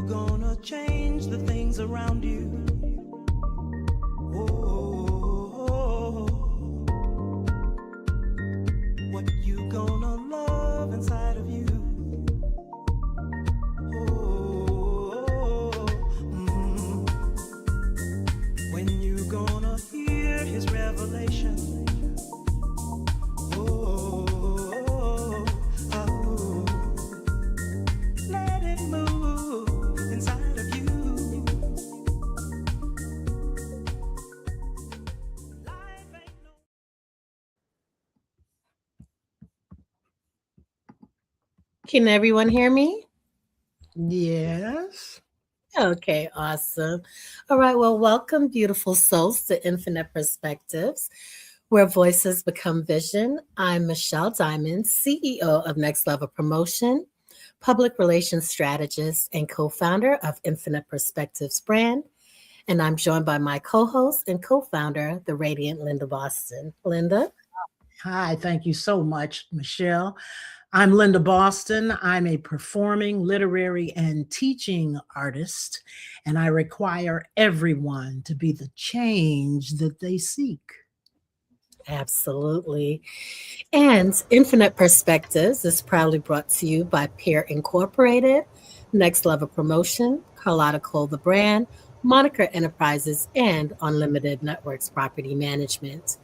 gonna change the things around you? Oh, what you gonna love inside of you? Oh, when you gonna hear his revelation? Oh, oh, let it move inside of you. Life ain't no. Can everyone hear me? Yes. Okay, awesome. All right, well, welcome, beautiful souls, to Infinite Perspectives, where voices become vision. I'm Michelle Diamond, CEO of Next Level Promotion, public relations strategist, and co founder of Infinite Perspectives brand. And I'm joined by my co host and co founder, the Radiant Linda Boston. Linda? Hi, thank you so much, Michelle. I'm Linda Boston. I'm a performing, literary, and teaching artist, and I require everyone to be the change that they seek. Absolutely. And Infinite Perspectives is proudly brought to you by Peer Incorporated, Next Level Promotion, Carlotta Cole the Brand, Moniker Enterprises, and Unlimited Networks Property Management.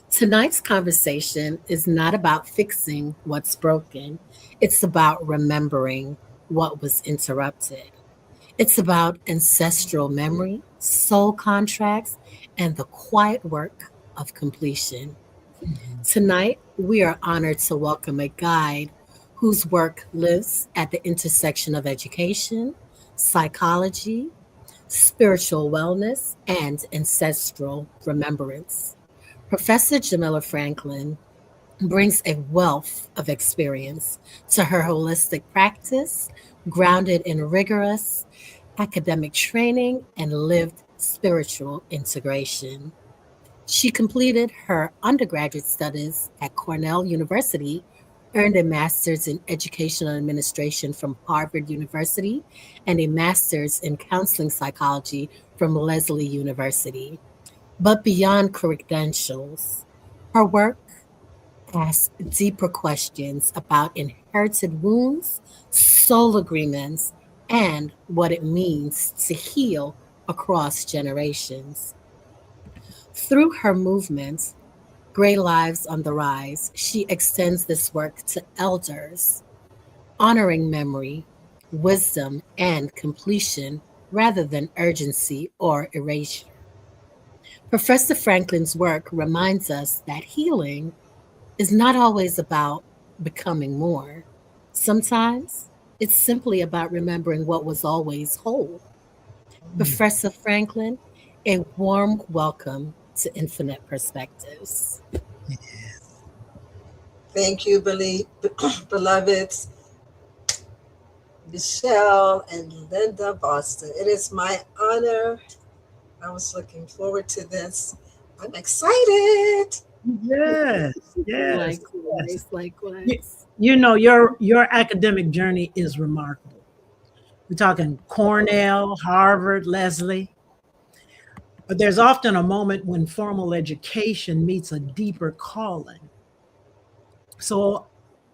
Tonight's conversation is not about fixing what's broken, it's about remembering what was interrupted. It's about ancestral memory, soul contracts, and the quiet work of completion. Tonight, we are honored to welcome a guide whose work lives at the intersection of education, psychology, spiritual wellness, and ancestral remembrance. Professor Jamela Franklin brings a wealth of experience to her holistic practice, grounded in rigorous academic training and lived spiritual integration. She completed her undergraduate studies at Cornell University, earned a master's in educational administration from Harvard University, and a master's in counseling psychology from Lesley University. But beyond credentials, her work asks deeper questions about inherited wounds, soul agreements, and what it means to heal across generations. Through her movement, Gray Lives on the Rise, she extends this work to elders, honoring memory, wisdom, and completion rather than urgency or erasure. Professor Franklin's work reminds us that healing is not always about becoming more. Sometimes it's simply about remembering what was always whole. Professor Franklin, a warm welcome to Infinite Perspectives. Thank you, beloveds, Michelle and Linda Boston. It is my honor. I was looking forward to this. I'm excited. Yes, yes, yes. Likewise. You know, your academic journey is remarkable. We're talking Cornell, Harvard, Lesley. But there's often a moment when formal education meets a deeper calling. So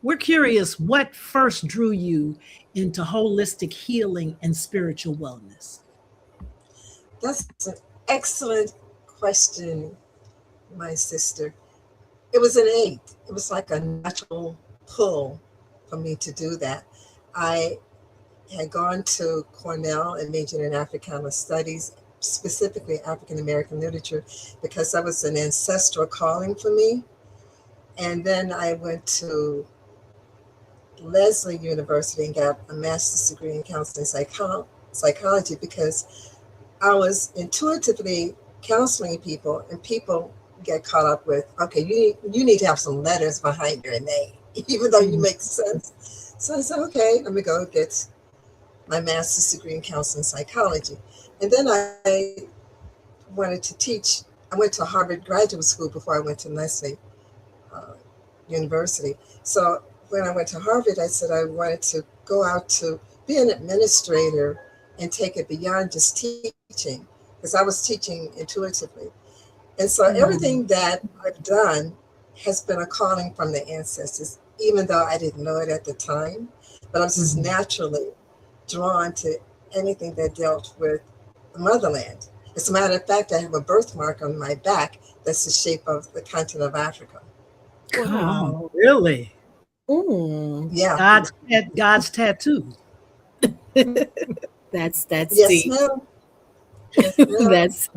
we're curious what first drew you into holistic healing and spiritual wellness? That's an excellent question, my sister. It was innate. It was like a natural pull for me to do that. I had gone to Cornell and majored in Africana Studies, specifically African American literature, because that was an ancestral calling for me. And then I went to Lesley University and got a master's degree in counseling psychology because I was intuitively counseling people, and people get caught up with, okay, you need to have some letters behind your name, even though you make sense. So I said, okay, let me go get my master's degree in counseling psychology. And then I wanted to teach. I went to Harvard Graduate School before I went to Lesley University. So when I went to Harvard, I said I wanted to go out to be an administrator and take it beyond just teaching, because I was teaching intuitively. And so everything that I've done has been a calling from the ancestors, even though I didn't know it at the time. But I was just naturally drawn to anything that dealt with the motherland. As a matter of fact, I have a birthmark on my back that's the shape of the continent of Africa. Oh, Wow. really? Mm. Yeah. God's tattoo. That's Yes, deep. ma'am. Yes, ma'am. That's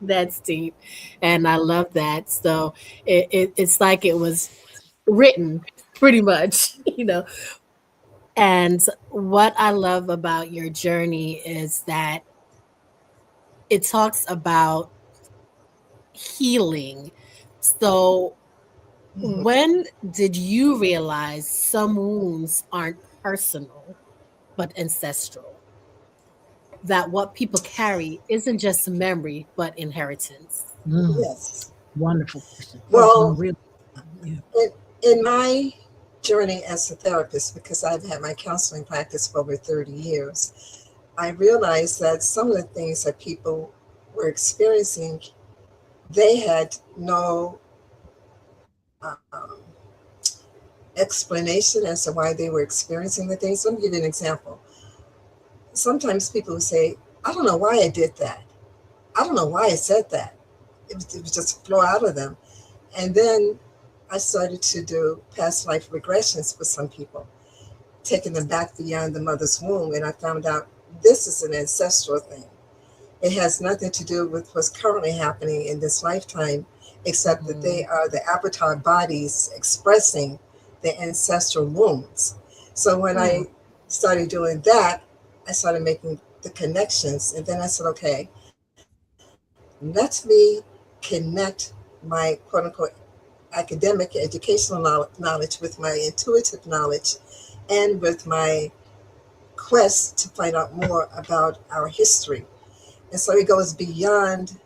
that's deep, and I love that. So it's like it was written, pretty much, you know. And what I love about your journey is that it talks about healing. So Mhm. when did you realize some wounds aren't personal but ancestral? That what people carry isn't just memory but inheritance. Mm, Yes. wonderful question. Well, Really, yeah. in my journey as a therapist, because I've had my counseling practice for over 30 years, I realized that some of the things that people were experiencing, they had no um, explanation as to why they were experiencing the things. Let me give you an example. Sometimes people will say, I don't know why I did that. I don't know why I said that. It would just flow out of them. And then I started to do past life regressions with some people, taking them back beyond the mother's womb. And I found out this is an ancestral thing. It has nothing to do with what's currently happening in this lifetime, except that they are the avatar bodies expressing the ancestral wounds. So when I started doing that, I started making the connections. And then I said, okay, let me connect my quote unquote academic educational knowledge with my intuitive knowledge and with my quest to find out more about our history. And so it goes beyond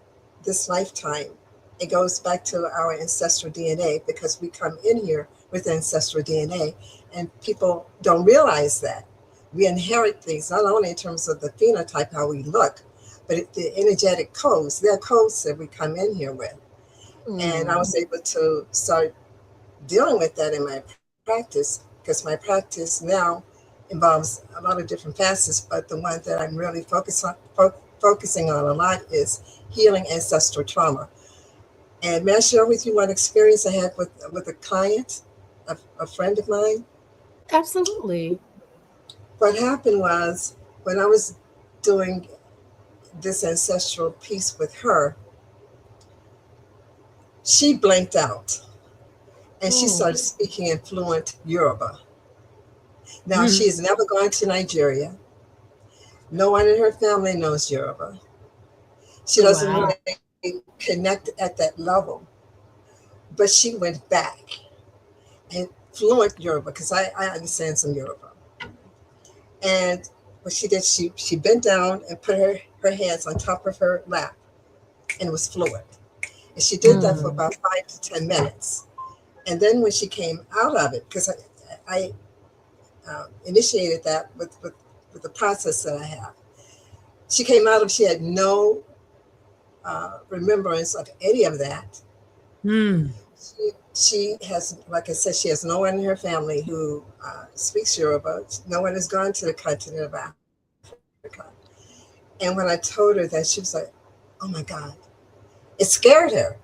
this lifetime. It goes back to our ancestral DNA, because we come in here with ancestral DNA, and people don't realize that. We inherit things, not only in terms of the phenotype, how we look, but the energetic codes. There are codes that we come in here with. And I was able to start dealing with that in my practice, because my practice now involves a lot of different facets, but the one that I'm really focusing on a lot is healing ancestral trauma. And may I share with you one experience I had with a client, a friend of mine? Absolutely. What happened was, when I was doing this ancestral piece with her, she blanked out and she started speaking in fluent Yoruba. Now, she has never gone to Nigeria. No one in her family knows Yoruba. She doesn't Wow. really connect at that level. But she went back and fluent Yoruba, because I understand some Yoruba. And what she did, she bent down and put her hands on top of her lap, and it was fluent. And she did that for about 5 to 10 minutes. And then when she came out of it, because I initiated that with the process that I have, she came out of, she had no remembrance of any of that. She has, like I said, she has no one in her family who speaks Yoruba. No one has gone to the continent of Africa. And when I told her that, she was like, oh my God. It scared her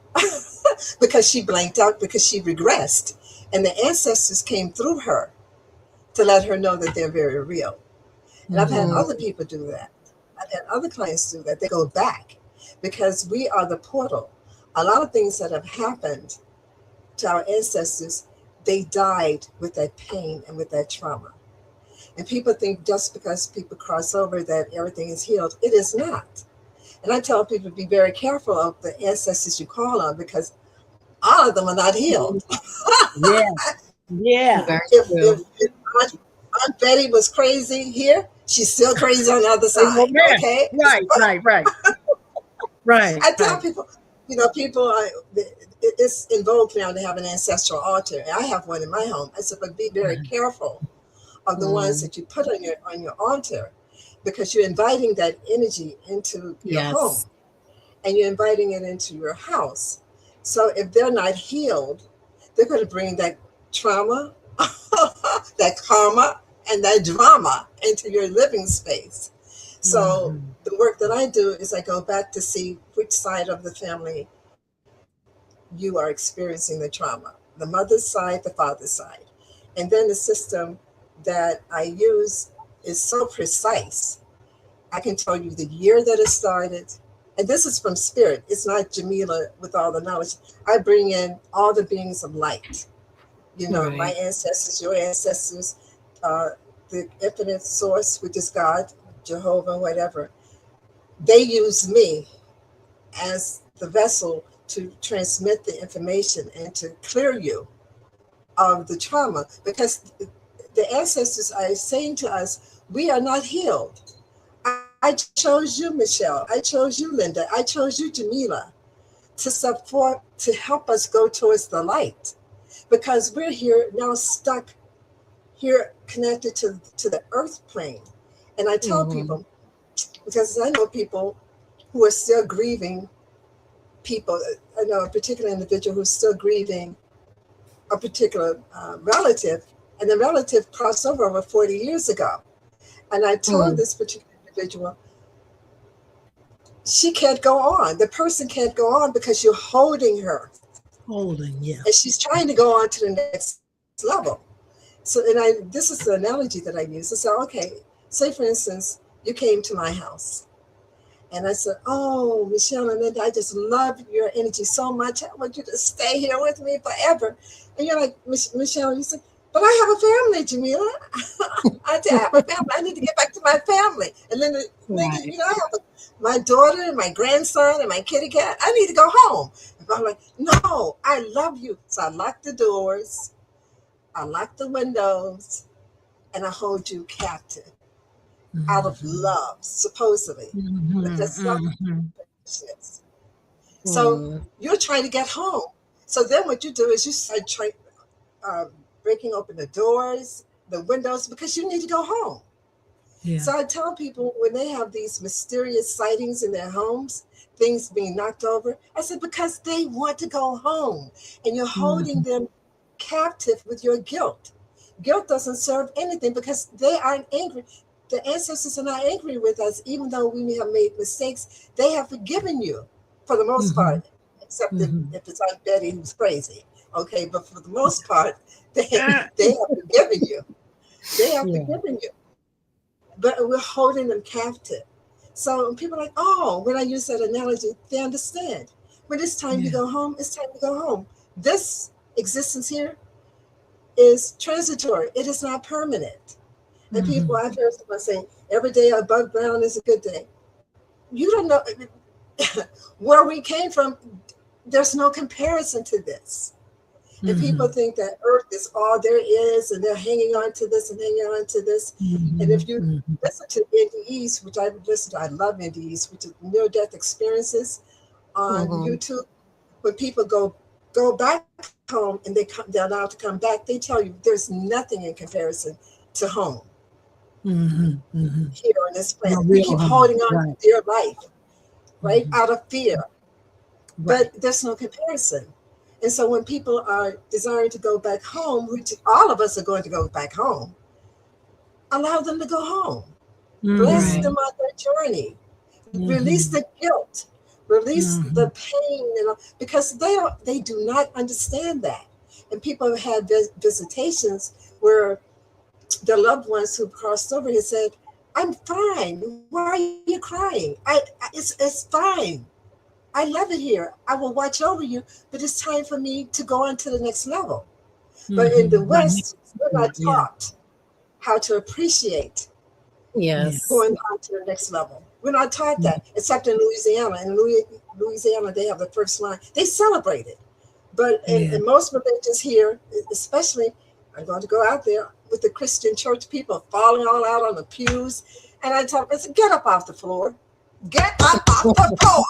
because she blanked out, because she regressed. And the ancestors came through her to let her know that they're very real. And I've had other people do that. I've had other clients do that. They go back because we are the portal. A lot of things that have happened to our ancestors, they died with that pain and with that trauma. And people think just because people cross over that everything is healed. It is not. And I tell people to be very careful of the ancestors you call on, because all of them are not healed. Yeah. Yeah. Very If true. Aunt Betty was crazy here, she's still crazy on the other Oh, side. man. Okay. Right. I tell people, people are, it's in vogue now to have an ancestral altar. And I have one in my home. I said, but be very careful of the ones that you put on your altar, because you're inviting that energy into your home, Yes. and you're inviting it into your house. So if they're not healed, they're going to bring that trauma, that karma, and that drama into your living space. So the work that I do is I go back to see which side of the family you are experiencing the trauma, the mother's side, the father's side. And then the system that I use is so precise. I can tell you the year that it started. And this is from spirit. It's not Jamela with all the knowledge. I bring in all the beings of light. You know, my Right. ancestors, your ancestors, the infinite source, which is God, Jehovah, whatever. They use me as the vessel to transmit the information and to clear you of the trauma, because the ancestors are saying to us, we are not healed. I chose you, Michelle. I chose you, Linda. I chose you, Jamila, to support, to help us go towards the light, because we're here now stuck here connected to the earth plane. And I tell people, because I know people who are still grieving people. I know a particular individual who's still grieving a particular relative, and the relative crossed over 40 years ago. And I told this particular individual, she can't go on. The person can't go on because you're holding her. Holding, yeah. And she's trying to go on to the next level. So, and this is the analogy that I use. I said, okay, say for instance, you came to my house. And I said, oh, Michelle and Linda, I just love your energy so much. I want you to stay here with me forever. And you're like, Michelle, you said, but I have a family, Jamila. I have a family. I need to get back to my family. And then, Right. you know, I have my daughter and my grandson and my kitty cat. I need to go home. And I'm like, no, I love you. So I lock the doors, I lock the windows, and I hold you captive out of love, supposedly. But that's not business. So you're trying to get home. So then what you do is you start breaking open the doors, the windows, because you need to go home. Yeah. So I tell people when they have these mysterious sightings in their homes, things being knocked over, I said, because they want to go home, and you're holding them captive with your guilt. Guilt doesn't serve anything because they aren't angry. The ancestors are not angry with us, even though we may have made mistakes. They have forgiven you for the most part, except if it's Aunt Betty who's crazy. Okay, but for the most part, they have forgiven you. They have forgiven you. But we're holding them captive. So when people are like, oh, when I use that analogy, they understand. When it's time to go home, it's time to go home. This existence here is transitory. It is not permanent. And people, I've heard someone say, every day above ground is a good day. You don't know where we came from. There's no comparison to this. And people think that Earth is all there is, and they're hanging on to this and hanging on to this. And if you listen to NDEs, which I've listened to, I love NDEs, which is near-death experiences on YouTube. When people go back home and they're allowed to come back, they tell you there's nothing in comparison to home. Here on this planet, we keep holding on to dear life, right, out of fear. But there's no comparison. And so when people are desiring to go back home, which all of us are going to go back home, allow them to go home. Bless them on their journey. Release the guilt. Release the pain, because they do not understand that. And people have had visitations where the loved ones who crossed over had said, I'm fine. Why are you crying? It's fine. I love it here. I will watch over you, but it's time for me to go on to the next level. But in the West, we're not taught how to appreciate going on to the next level. We're not taught that, except in Louisiana. In Louisiana, they have the first line. They celebrate it. But in most religions here, especially, I'm going to go out there with the Christian church people falling all out on the pews. And I tell them, get up off the floor. Get up off the floor.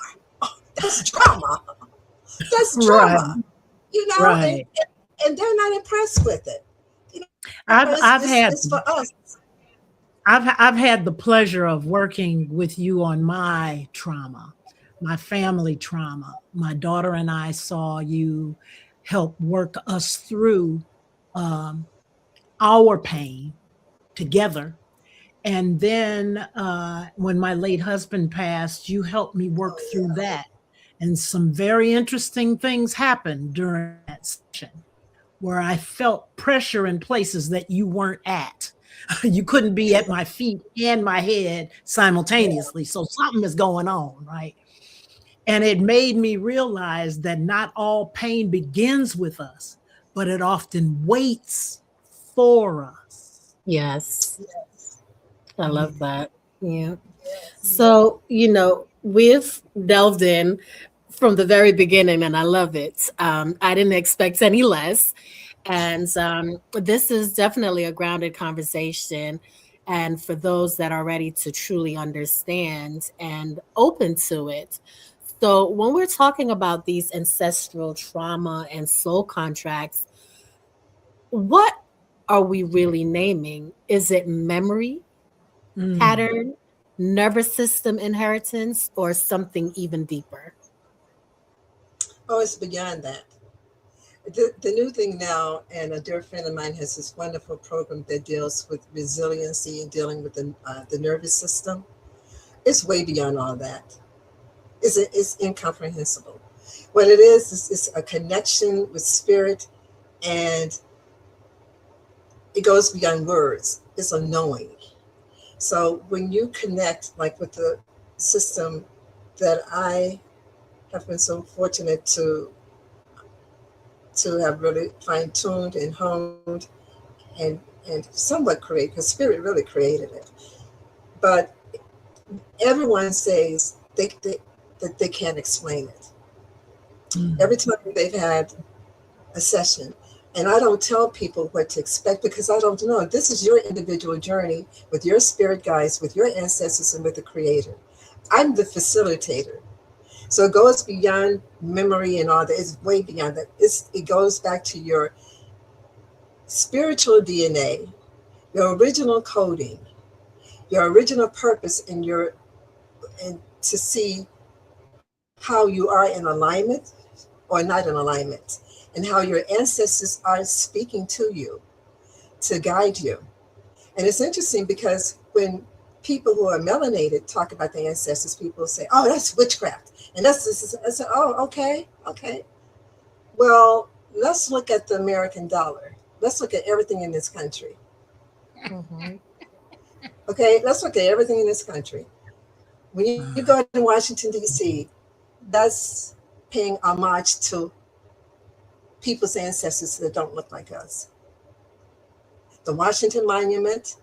That's trauma. That's Right, trauma, you know, right. and they're not impressed with it. You know, I've had it's for us. I've had the pleasure of working with you on my trauma, my family trauma. My daughter and I saw you help work us through um, our pain together. And then when my late husband passed, you helped me work Oh through yeah. that. And some very interesting things happened during that session where I felt pressure in places that you weren't at. You couldn't be at my feet and my head simultaneously. So something is going on, right? And it made me realize that not all pain begins with us, but it often waits for us. Yes, I Yeah. love that. Yeah. Yes. So, we've delved in from the very beginning, and I love it. I didn't expect any less. And this is definitely a grounded conversation. And for those that are ready to truly understand and open to it. So, when we're talking about these ancestral trauma and soul contracts, what are we really naming? Is it memory, Mm. pattern, nervous system inheritance, or something even deeper? Oh, it's beyond that. The new thing now, and a dear friend of mine has this wonderful program that deals with resiliency and dealing with the nervous system. It's way beyond all that. It's incomprehensible. What it is a connection with spirit, and it goes beyond words. It's a knowing. So when you connect, like with the system that I have been so fortunate to have really fine tuned and honed and somewhat create, because spirit really created it. But everyone says that they can't explain it. Mm. Every time they've had a session, and I don't tell people what to expect because I don't know. This is your individual journey with your spirit guides, with your ancestors, and with the creator. I'm the facilitator. So it goes beyond memory and all that. It's way beyond that. It goes back to your spiritual DNA, your original coding, your original purpose, and to see how you are in alignment or not in alignment, and how your ancestors are speaking to you to guide you. And it's interesting because when people who are melanated talk about their ancestors, people say, "Oh, that's witchcraft," and that's this. I said, "Oh, okay, okay." Well, let's look at the American dollar. Let's look at everything in this country. Mhm. Okay, let's look at everything in this country. When you go to Washington, D.C., that's paying homage to people's ancestors that don't look like us. The Washington Monument,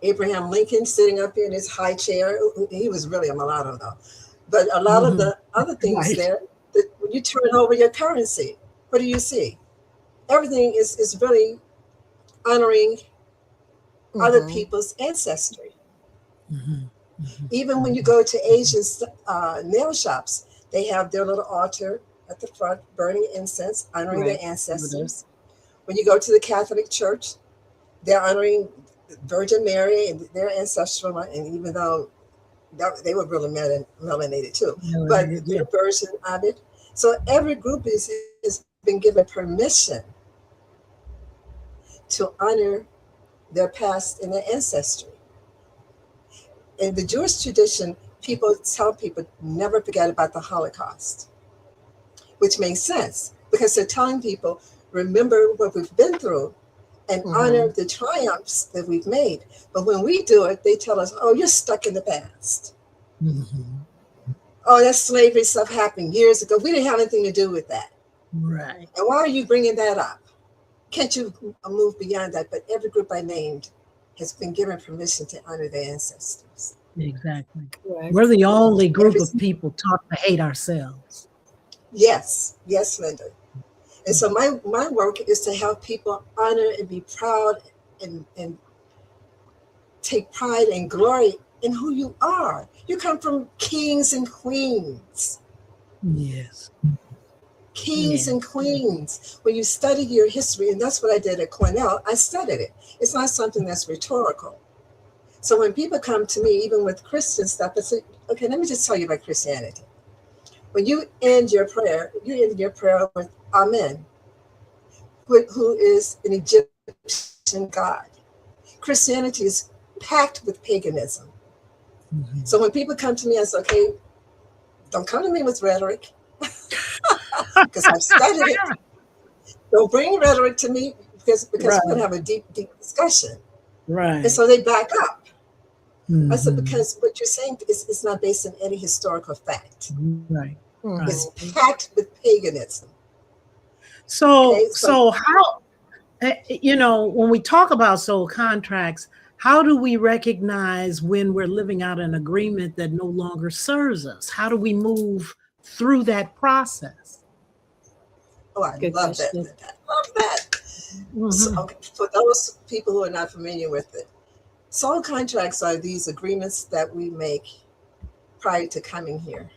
Abraham Lincoln sitting up in his high chair. He was really a mulatto, though. But a lot of Mhm. the other things Right. there, that when you turn over your currency, what do you see? Everything is really honoring other Mhm. people's ancestry. Mhm. Mhm. Even when you Mhm. go to Asian nail shops, they have their little altar at the front, burning incense, honoring their Right. ancestors. When you go to the Catholic Church, they're honoring Virgin Mary and their ancestral, and even though they were really melanated too, but Melanated, yeah. their version of it. So every group has been given permission to honor their past and their ancestry. In the Jewish tradition, people tell people never forget about the Holocaust, which makes sense because they're telling people, remember what we've been through and honor Mhm. the triumphs that we've made. But when we do it, they tell us, oh, you're stuck in the past. Mhm. Oh, that slavery stuff happened years ago. We didn't have anything to do with that. Right. And why are you bringing that up? Can't you move beyond that? But every group I named has been given permission to honor their ancestors. Exactly. We're Correct. the only group Every of people taught to hate ourselves. yes, yes, Linda. And so my work is to help people honor and be proud and take pride and glory in who you are. You come from kings and queens. Yes. Kings Yeah. and queens. When you study your history, and that's what I did at Cornell, I studied it. It's not something that's rhetorical. So when people come to me, even with Christian stuff, I say, okay, let me just tell you about Christianity. When you end your prayer with Amen, who is an Egyptian god. Christianity is packed with paganism. Mm-hmm. So when people come to me, I say, okay, don't come to me with rhetoric because I've studied it. Don't bring rhetoric to me because Right. we're going to have a deep discussion. Right. And so they back up. Mm-hmm. I said, because what you're saying is not based on any historical fact. Right. Right. It's packed with paganism. So, Okay, so how, when we talk about soul contracts, how do we recognize when we're living out an agreement that no longer serves us? How do we move through that process? Oh, I Good love question. that. I love that. Mm-hmm. So, okay, for those people who are not familiar with it, soul contracts are these agreements that we make prior to coming here.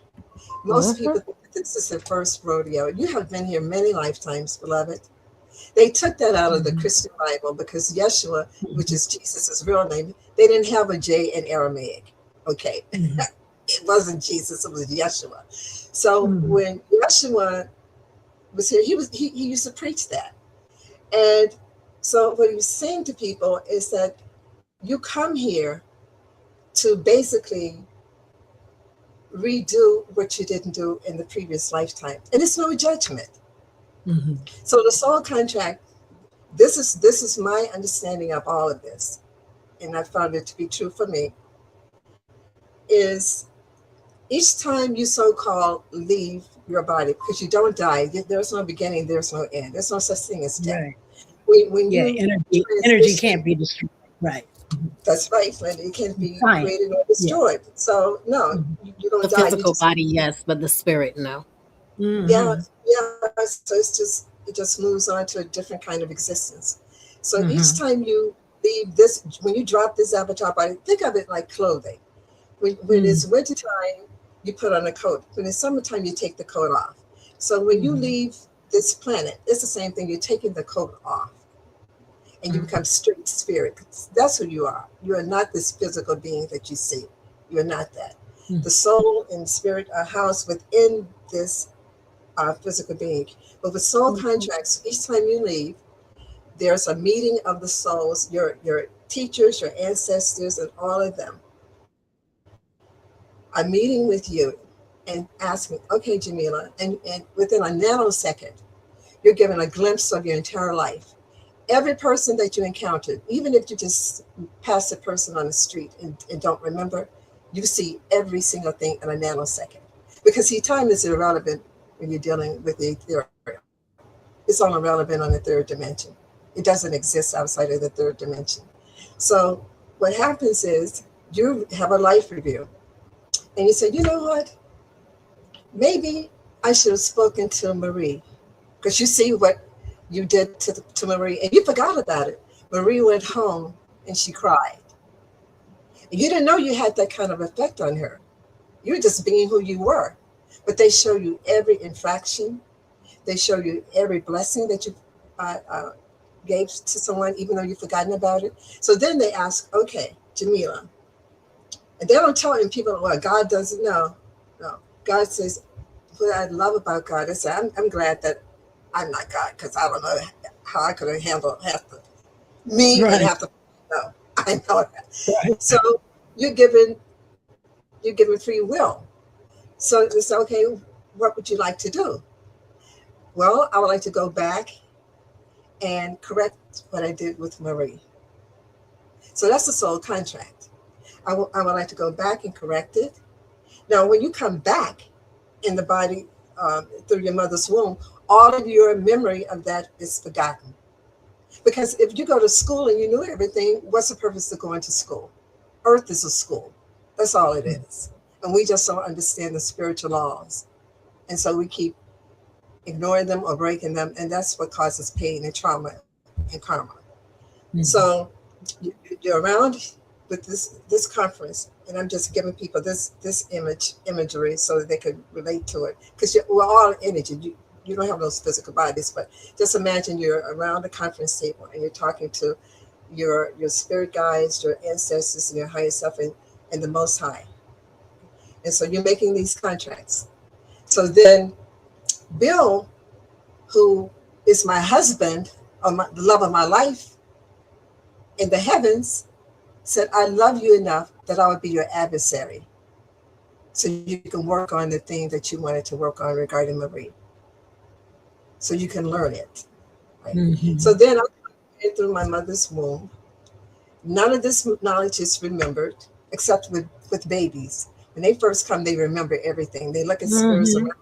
Most people think that this is their first rodeo. You have been here many lifetimes, beloved. They took that out of the Christian Bible because Yeshua, which is Jesus' real name, they didn't have a J in Aramaic. Okay. Mm-hmm. It wasn't Jesus, it was Yeshua. So when Yeshua was here, he used to preach that. And so what he was saying to people is that you come here to basically redo what you didn't do in the previous lifetime. And it's no judgment. Mm-hmm. So the soul contract, this is my understanding of all of this, and I found it to be true for me, is each time you so-called leave your body, because you don't die, there's no beginning, there's no end. There's no such thing as death. Right. When you energy can't be destroyed. Right. That's right, Linda. It can't be Right. created or destroyed. Yeah. So no, you don't The die. physical body, yes, but the spirit, no. Yeah, yeah. So it just moves on to a different kind of existence. So each time you leave this, when you drop this avatar body, think of it like clothing. When it's wintertime, you put on a coat. When it's summertime, you take the coat off. So when you leave this planet, it's the same thing. You're taking the coat off. And you become straight spirit. That's who you are. You are not this physical being that you see. You are not that. The soul and spirit are housed within this physical being. But with soul contracts, each time you leave, there's a meeting of the souls, your teachers, your ancestors, and all of them are meeting with you and asking, okay, Jamela, and within a nanosecond, you're given a glimpse of your entire life. Every person that you encountered, even if you just pass a person on the street and don't remember, you see every single thing in a nanosecond. Because see, time is irrelevant when you're dealing with the ethereal. It's only relevant on the third dimension. It doesn't exist outside of the third dimension. So what happens is you have a life review and you say, you know what? Maybe I should have spoken to Marie, because you see what you did to Marie, and you forgot about it. Marie went home and she cried. And you didn't know you had that kind of effect on her. You were just being who you were. But they show you every infraction. They show you every blessing that you gave to someone, even though you've forgotten about it. So then they ask, okay, Jamela. And they don't tell people, well, God doesn't know. No. God says, what I love about God is that I'm glad that I'm not God, because I don't know how I could have handled half the me and half the no. I know that. Right. So you're given free will. So it's okay, what would you like to do? Well, I would like to go back and correct what I did with Marie. So that's the soul contract. I would like to go back and correct it. Now, when you come back in the body through your mother's womb, all of your memory of that is forgotten. Because if you go to school and you knew everything, what's the purpose of going to school? Earth is a school. That's all it is. And we just don't understand the spiritual laws. And so we keep ignoring them or breaking them. And that's what causes pain and trauma and karma. So you're around with this conference, and I'm just giving people this imagery so that they could relate to it, because we're all energy. You don't have those physical bodies, but just imagine you're around the conference table and you're talking to your spirit guides, your ancestors, and your higher self, and the Most High. And so you're making these contracts. So then Bill, who is my husband, or the love of my life in the heavens, said, I love you enough that I would be your adversary, so you can work on the thing that you wanted to work on regarding Marie, so you can learn it. Right? Mm-hmm. So then I went through my mother's womb. None of this knowledge is remembered, except with babies. When they first come, they remember everything. They look at spirits around,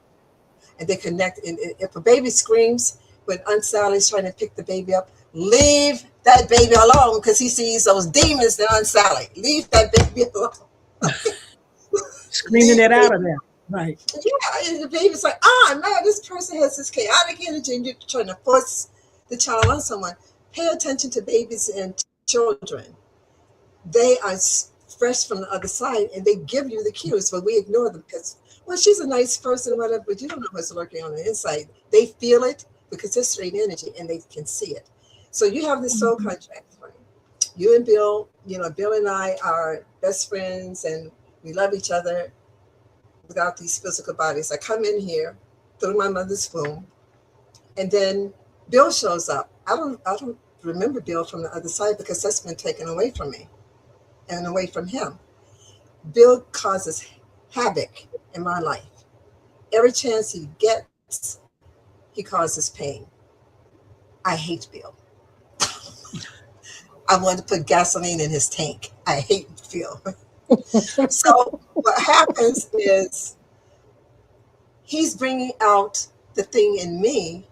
and they connect. And if a baby screams when Aunt Sally's trying to pick the baby up, leave that baby alone, because he sees those demons in Aunt Sally. Leave that baby alone. Screaming it out of them. Right. Yeah, and the baby's like, no, this person has this chaotic energy, and you're trying to force the child on someone. Pay attention to babies and children. They are fresh from the other side, and they give you the cues, but we ignore them because, well, she's a nice person, whatever, but you don't know what's lurking on the inside. They feel it because they're straight energy, and they can see it. So you have this soul contract, right? You and Bill, Bill and I are best friends, and we love each other without these physical bodies. I come in here through my mother's womb, and then Bill shows up. I don't remember Bill from the other side, because that's been taken away from me and away from him. Bill causes havoc in my life. Every chance he gets, he causes pain. I hate Bill. I want to put gasoline in his tank. I hate Bill. So what happens is he's bringing out the thing in me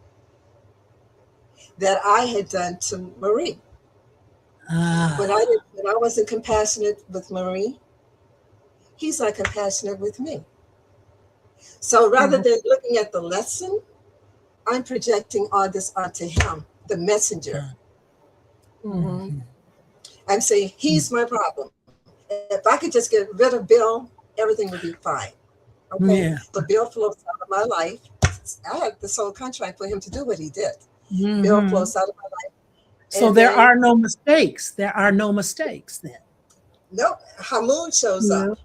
that I had done to Marie. When I wasn't compassionate with Marie, he's not compassionate with me. So rather than looking at the lesson, I'm projecting all this onto him, the messenger. Mm-hmm. I'm saying he's my problem. If I could just get rid of Bill, everything would be fine. Okay. Yeah. But Bill flows out of my life. I had the soul contract for him to do what he did. Mm-hmm. Bill flows out of my life. So there are no mistakes. There are no mistakes then. Nope. Hamoud shows up.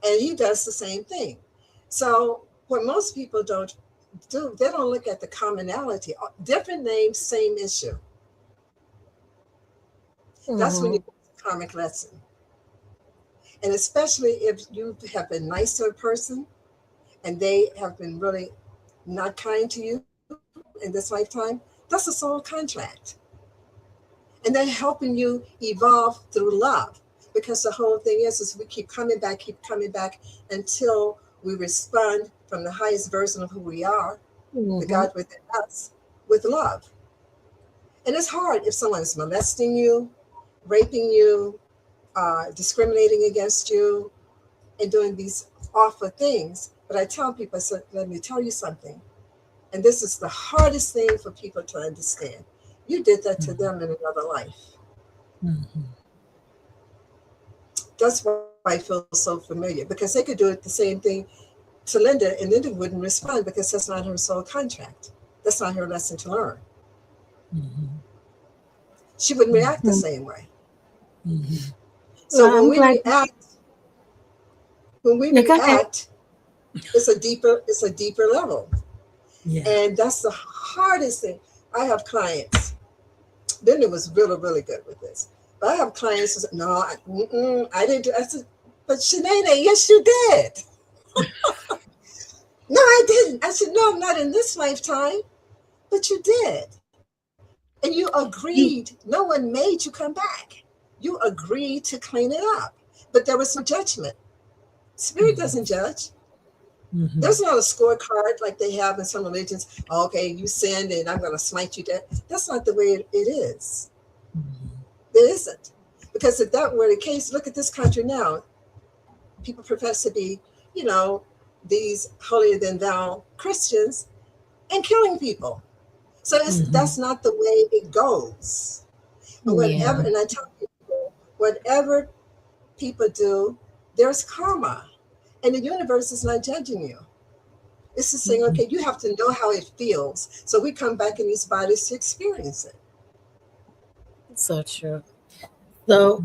And he does the same thing. So what most people don't do, they don't look at the commonality. Different names, same issue. That's when you get the karmic lesson. And especially if you have been nice to a person and they have been really not kind to you in this lifetime, that's a soul contract. And they're helping you evolve through love. Because the whole thing is we keep coming back until we respond from the highest version of who we are, the God within us, with love. And it's hard if someone's molesting you, raping you, discriminating against you, and doing these awful things. But I tell people, so let me tell you something. And this is the hardest thing for people to understand. You did that to them in another life. Mm-hmm. That's why I feel so familiar, because they could do it the same thing to Linda, and Linda wouldn't respond because that's not her soul contract. That's not her lesson to learn. Mm-hmm. She wouldn't react the same way. Mm-hmm. So when we react, it's a deeper level. Yeah. And that's the hardest thing. I have clients. Linda was really, really good with this. But I have clients who say, no, I didn't do it. I said, but Shanae, yes, you did. No, I didn't. I said, no, not in this lifetime. But you did. And you agreed. No one made you come back. You agreed to clean it up. But there was some judgment. Spirit doesn't judge. Mm-hmm. There's not a scorecard like they have in some religions. Oh, okay, you sinned and I'm going to smite you dead. That's not the way it is. Mm-hmm. There isn't. Because if that were the case, look at this country now. People profess to be, these holier than thou Christians and killing people. So that's not the way it goes. But whenever, and I tell people, whatever people do, there's karma. And the universe is not judging you. It's just saying, okay, you have to know how it feels. So we come back in these bodies to experience it. So true. So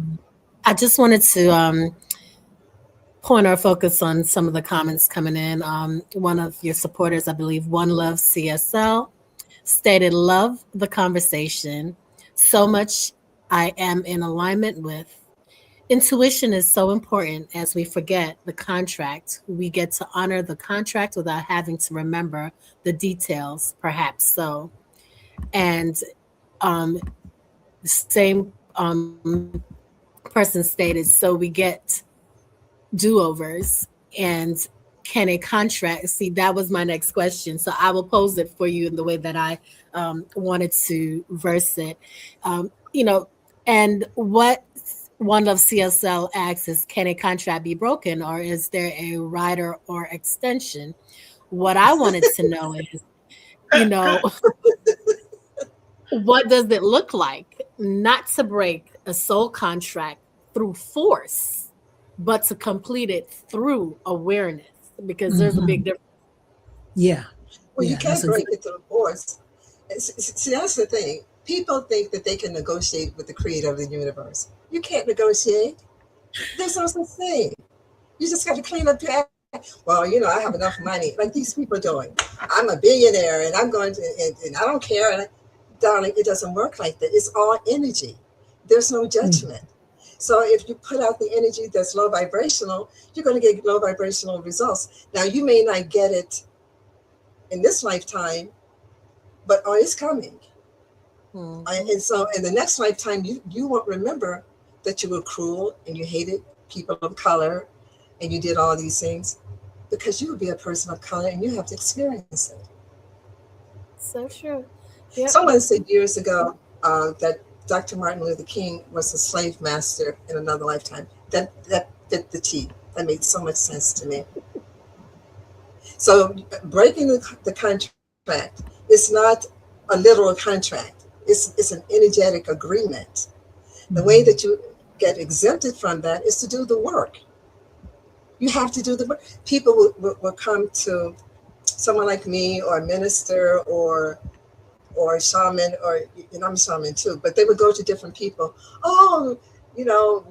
I just wanted to point our focus on some of the comments coming in. One of your supporters, I believe, One Love CSL, stated, "Love the conversation. So much I am in alignment with. Intuition is so important as we forget the contract. We get to honor the contract without having to remember the details, perhaps so." And um, the same person stated, "So we get do-overs, and can a contract," see, that was my next question, so I will pose it for you in the way that I wanted to verse it. And what One Love CSL asks is, can a contract be broken, or is there a rider or extension? What I wanted to know is, you know, what does it look like not to break a soul contract through force, but to complete it through awareness? Because there's a big difference. Yeah. Well, you Yeah, can't that's break it through force. See, that's the thing. People think that they can negotiate with the creator of the universe. You can't negotiate. There's no such thing. You just got to clean up your act. Well, I have enough money, like these people doing. I'm a billionaire, and I'm going to, and I don't care. And darling, it doesn't work like that. It's all energy. There's no judgment. So if you put out the energy that's low vibrational, you're going to get low vibrational results. Now, you may not get it in this lifetime, but it's coming. And so in the next lifetime, you won't remember that you were cruel and you hated people of color and you did all these things, because you would be a person of color and you have to experience it. So true. Yep. Someone said years ago that Dr. Martin Luther King was a slave master in another lifetime. That fit the T. That made so much sense to me. So breaking the contract is not a literal contract. It's an energetic agreement. The way that you get exempted from that is to do the work. You have to do the work. People will come to someone like me, or a minister, or a shaman, or I'm a shaman too, but they would go to different people. Oh,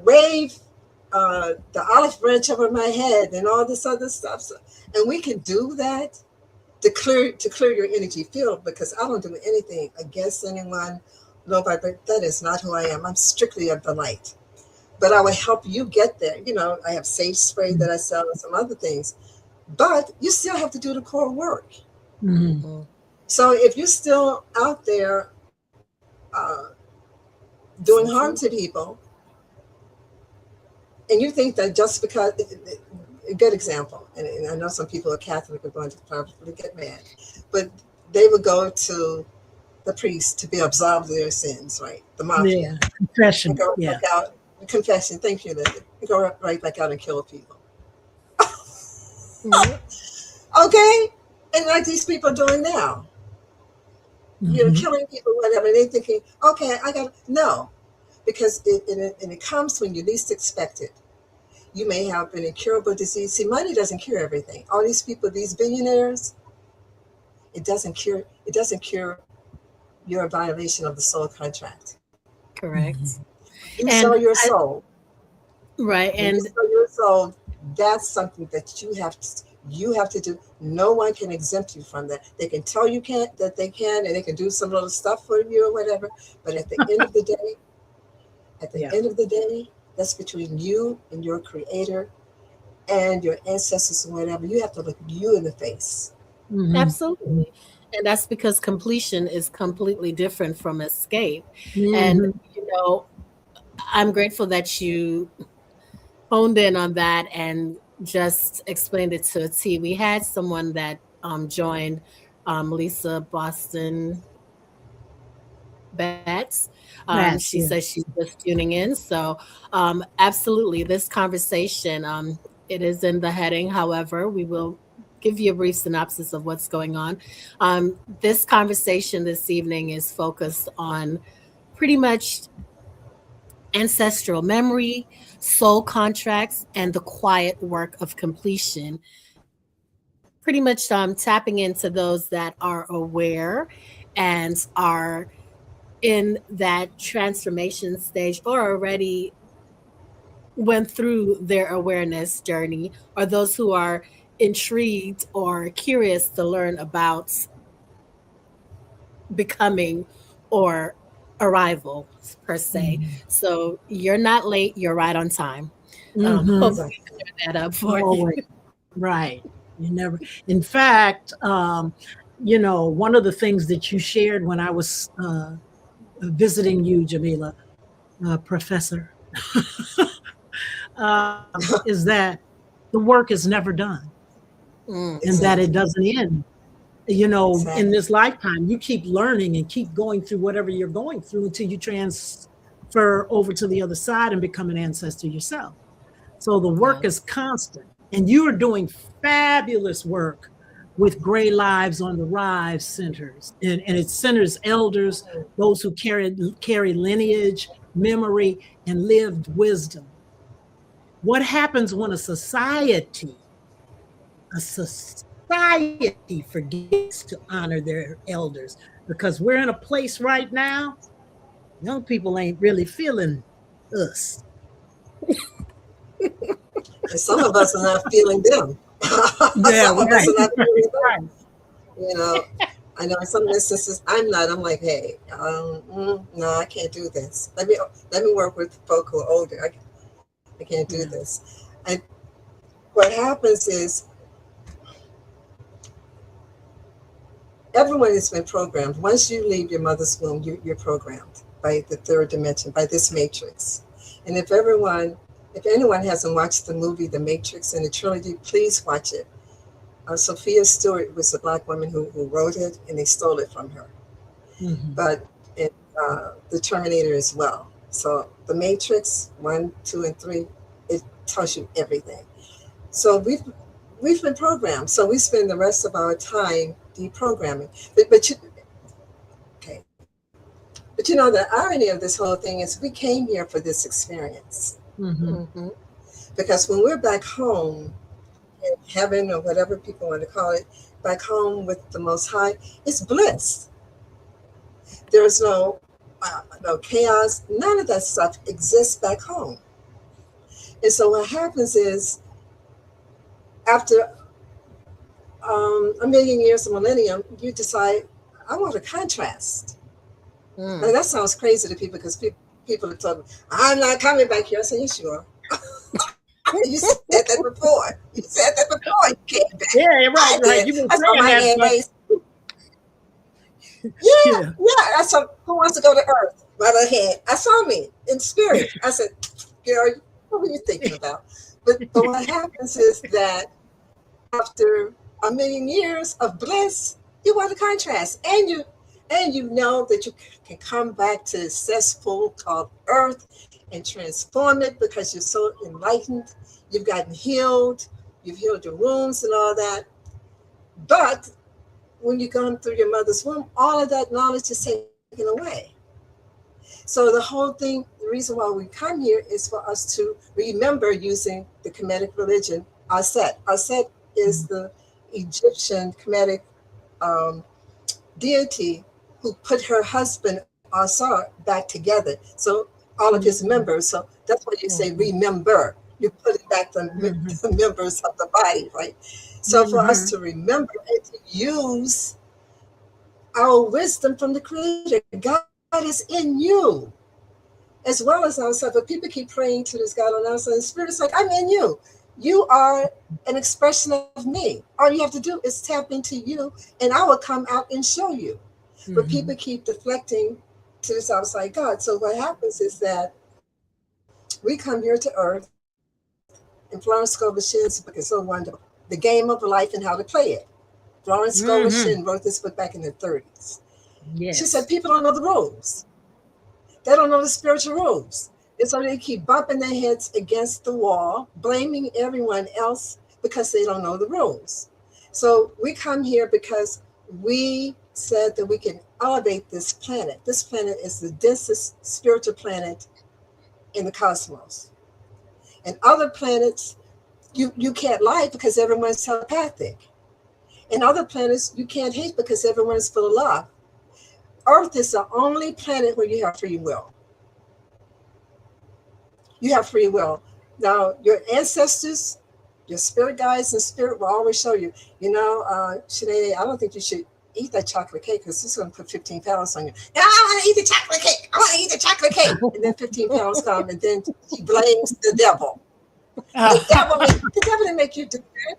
wave the olive branch over my head and all this other stuff. So, and we can do that to clear your energy field, because I don't do anything against anyone. No, but that is not who I am. I'm strictly of the light. But I will help you get there. I have sage spray that I sell and some other things. But you still have to do the core work. So if you're still out there doing harm to people, and you think that just because, a good example, and I know some people are Catholic are going to probably get mad, but they would go to the priest to be absolved of their sins, right? The mafia. Yeah, confession. Go back out, confession. Thank you, Linda. You go right back out and kill people. Okay? And like these people are doing now. Killing people, whatever. And they're thinking, okay, no. Because it comes when you least expect it. You may have an incurable disease. See, money doesn't cure everything. All these people, these billionaires, it doesn't cure your violation of the soul contract. Correct. You sell your soul. Right. And you sell your soul, that's something that you have to do. No one can exempt you from that. They can tell you that they can, and they can do some little stuff for you or whatever. But at the end of the day, that's between you and your creator and your ancestors or whatever. You have to look you in the face. Absolutely. And that's because completion is completely different from escape. And, I'm grateful that you honed in on that and just explained it to a T. We had someone that joined, Lisa Boston Betts. She says she's just tuning in. So absolutely, this conversation, it is in the heading. However, we will give you a brief synopsis of what's going on. This conversation this evening is focused on pretty much ancestral memory, soul contracts, and the quiet work of completion. Pretty much tapping into those that are aware and are in that transformation stage or already went through their awareness journey, or those who are intrigued or curious to learn about becoming or arrival per se. Mhm. So you're not late, you're right on time. Mhm. Hopefully Exactly. clear that up for you. Always. Right. You never, in fact, one of the things that you shared when I was visiting you, Jamila, Professor, is that the work is never done Mm, and that it Exactly. doesn't end. In Exactly. this lifetime, you keep learning and keep going through whatever you're going through until you transfer over to the other side and become an ancestor yourself. So the yeah. work is constant, and you are doing fabulous work with Gray Lives on the Rise centers, and it centers elders, those who carry lineage, memory, and lived wisdom. What happens when a society forgets to honor their elders? Because we're in a place right now, young people ain't really feeling us. And some of us are not feeling them. Yeah, Some of us right, are not feeling them. right. You know, I know in some instances I'm not. I'm like, hey, no, I can't do this. Let me work with folk who are older. I can't do Yeah. this. And what happens is everyone has been programmed. Once you leave your mother's womb, you're programmed by the third dimension, by this matrix. And if anyone hasn't watched the movie The Matrix and the trilogy, please watch it. Sophia Stewart was a black woman who wrote it, and they stole it from her. Mhm. But it, the Terminator as well. So the Matrix 1, 2, and 3, it tells you everything. So we've been programmed. So we spend the rest of our time deprogramming. Okay. But the irony of this whole thing is we came here for this experience. Mhm. Hmm. Because when we're back home in heaven or whatever people want to call it, back home with the Most High, it's bliss. There's no chaos. None of that stuff exists back home. And so what happens is after a million years, a millennium, you decide, I want a contrast. Now Mm. that sounds crazy to people because people have told me, I'm not coming back here. I say, yes, you are. You said that before. You said that before you came back. Yeah, I right, did. right. You've been I saw saying my that, hand but raised. Yeah, yeah. yeah. I saw who wants to go to Earth by the hand. I saw me in spirit. I said, girl, what were you thinking about? But what happens is that after a million years of bliss, you want a contrast. And you know that you can come back to this cesspool called Earth and transform it because you're so enlightened. You've gotten healed. You've healed your wounds and all that. But when you've gone through your mother's womb, all of that knowledge is taken away. So the whole thing, the reason why we come here is for us to remember using the Kemetic religion, Aset. Aset is the Egyptian Kemetic um, deity who put her husband Asar back together. So all of his Mhm. members. So that's why you say Mhm. remember. You put it back Mhm. the members of the body, right? So for us Mhm. to remember and to use our wisdom from the Creator, God is in you as well as ourselves. But people keep praying to this God on outside. The Spirit is like, I'm in you. You are an expression of me. All you have to do is tap into you, and I will come out and show you. But people Mhm. keep deflecting to this outside God. So what happens is that we come here to Earth, and Florence Scovel shares this book is so wonderful. The Game of Life and How to Play It. Florence Scovel Mhm. wrote this book back in the 30s. She said Yes. people don't know the rules. They don't know the spiritual rules. And so they keep bumping their heads against the wall, blaming everyone else because they don't know the rules. So we come here because we said that we can elevate this planet. This planet is the densest spiritual planet in the cosmos. And other planets, you can't like because everyone's telepathic. In other planets, you can't hate because everyone's full of love. Earth is the only planet where you have free will. You have free will. Now, your ancestors, your spirit guides and spirit will always show you, Sinead, I don't think you should eat that chocolate cake because it's going to put 15 pounds on you. No, I want to eat the chocolate cake. I want to eat the chocolate cake. And then 15 pounds come, and then he blames the devil. The devil didn't make you do that.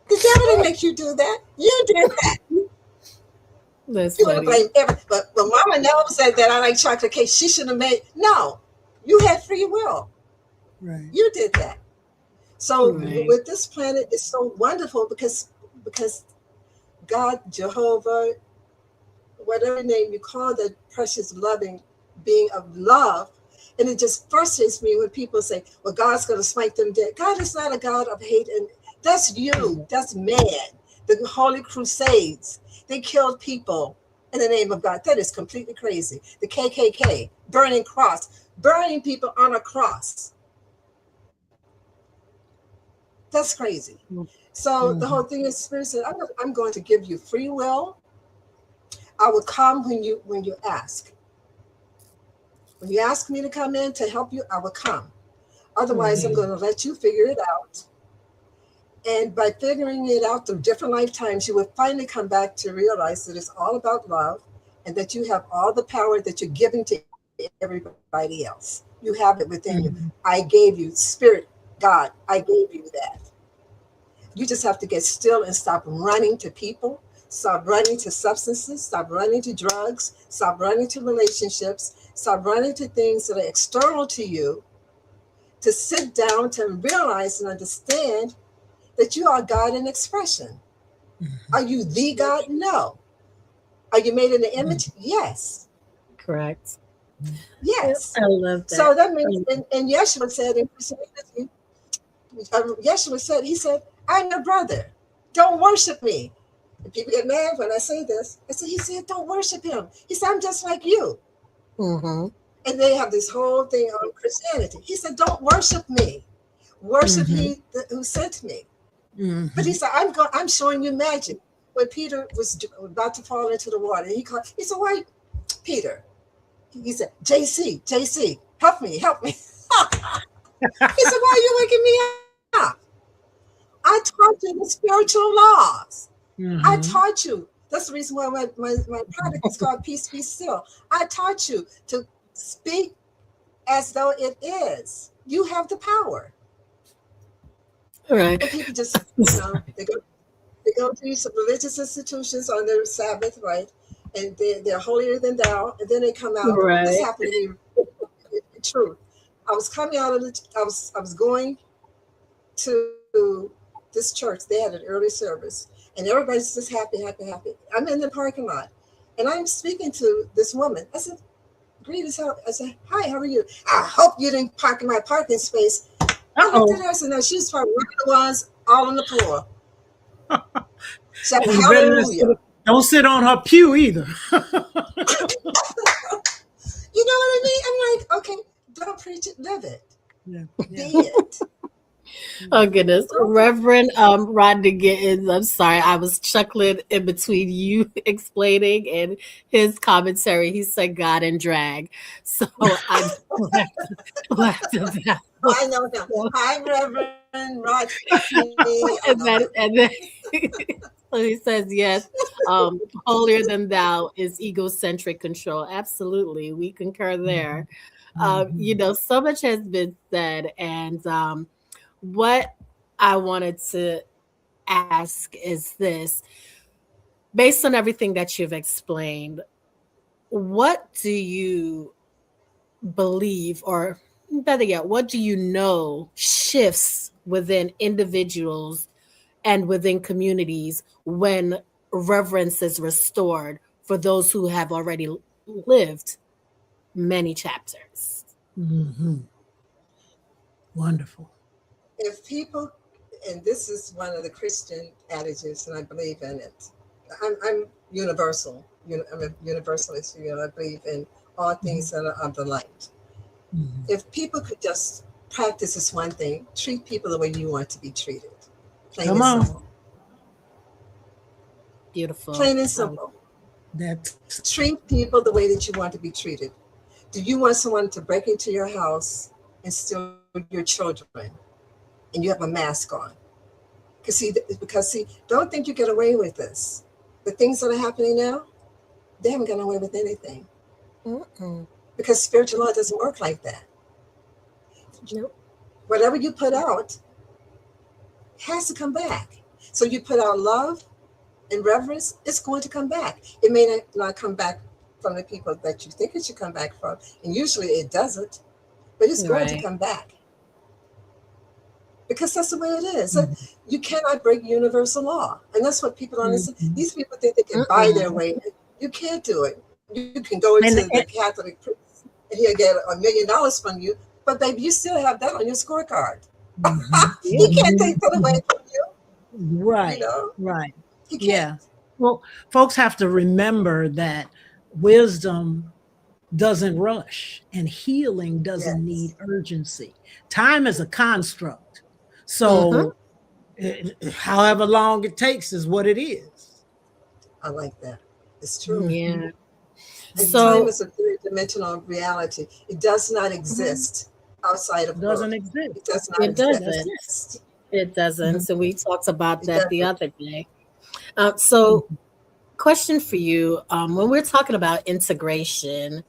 The devil didn't make you do that. You did that. That's You want to funny. blame everything. But Mama never said that I like chocolate cake. She should have made. No, you had free will. Right. You did that. So Right. with this planet, it's so wonderful because God, Jehovah, whatever name you call the precious loving being of love, and it just frustrates me when people say, well, God's going to smite them dead. God is not a God of hate, and that's you. That's man. The Holy Crusades, they killed people in the name of God. That is completely crazy. The KKK, burning people on a cross. That's crazy. So the whole thing is, Spirit said, I'm going to give you free will. I will come when you ask. When you ask me to come in to help you, I will come. Otherwise, I'm going to let you figure it out. And by figuring it out through different lifetimes, you will finally come back to realize that it's all about love and that you have all the power that you're giving to everybody else. You have it within you. I gave you spirit, God. I gave you that. You just have to get still and stop running to people, stop running to substances, stop running to drugs, stop running to relationships, stop running to things that are external to you, to sit down to realize and understand that you are God in expression. Are you the God? No. Are you made in the image? Yes. Correct. Yes. I love that. So that means, and Yeshua said in Christianity, Yeshua said, he said, I'm your brother. Don't worship me. And people get mad when I say this. He said, don't worship him. He said, I'm just like you. Mm-hmm. And they have this whole thing on Christianity. He said, don't worship me. Worship he who sent me. But he said, I'm showing you magic. When Peter was about to fall into the water, he said, why, Peter? He said, JC, help me. He said, why are you waking me up? I taught you the spiritual laws. I taught you. That's the reason why my product is called Peace Be Still. I taught you to speak as though it is. You have the power. Right. And people just, they go to these religious institutions on their Sabbath, right? And they're holier than thou. And then they come out. Right. This happened to me. True. I was coming out of I was going to this church. They had an early service, and everybody's just happy. I'm in the parking lot, and I'm speaking to this woman. I said, "Greetings." I said, "Hi, how are you? I hope you didn't park in my parking space." I looked at her and said, "No, she's probably one of the ones all on the floor." Said, "Hallelujah." Don't sit on her pew either. You know what I mean? I'm like, okay, don't preach it, live it. Yeah. Be it. Oh goodness, Reverend Rodney Gittins. I'm sorry, I was chuckling in between you explaining and his commentary. He said God and drag, so I laughed at that. I know him. Hi, Reverend Rodney. and then so he says yes. Holier than thou is egocentric control. Absolutely, we concur there. So much has been said, and what I wanted to ask is this: based on everything that you've explained, what do you believe, or better yet, what do you know shifts within individuals and within communities when reverence is restored for those who have already lived many chapters? Wonderful. If people, and this is one of the Christian adages, and I believe in it. I'm universal. I'm a universalist. I believe in all things that are of the light. Mhm. If people could just practice this one thing, treat people the way you want to be treated. Plain Come and on. simple. Beautiful. Plain and simple. That's Treat people the way that you want to be treated. Do you want someone to break into your house and steal your children and you have a mask on? Because see, don't think you get away with this. The things that are happening now, they haven't gotten away with anything Mm-mm. because spiritual law doesn't work like that. Nope. Whatever you put out has to come back. So you put out love and reverence, it's going to come back. It may not come back from the people that you think it should come back from, and usually it doesn't, but it's going to Right. come back because that's the way it is. Mhm. You cannot break universal law, and that's what people don't understand. Mhm. These people think they can buy their Mm-mm. way. You can't do it. You can go into And, the Catholic priest and he'll get $1,000,000 from you, but baby, you still have that on your scorecard. mhm. He can't Mhm. take that away from you. You Right, know, right. he can't. Yeah. Well, folks have to remember that wisdom doesn't rush and healing doesn't Yes, need urgency. Time is a construct. Mm-hmm. So, however long it takes is what it is. I like that. It's true. Mhm. Yeah. And time So is a three-dimensional reality. It does not mhm, exist outside of Doesn't Earth. exist. It does not it That's exist. doesn't. it. It doesn't. Mhm. So we talked about It that the doesn't. other day. So, Mhm. question for you: when we're talking about integration,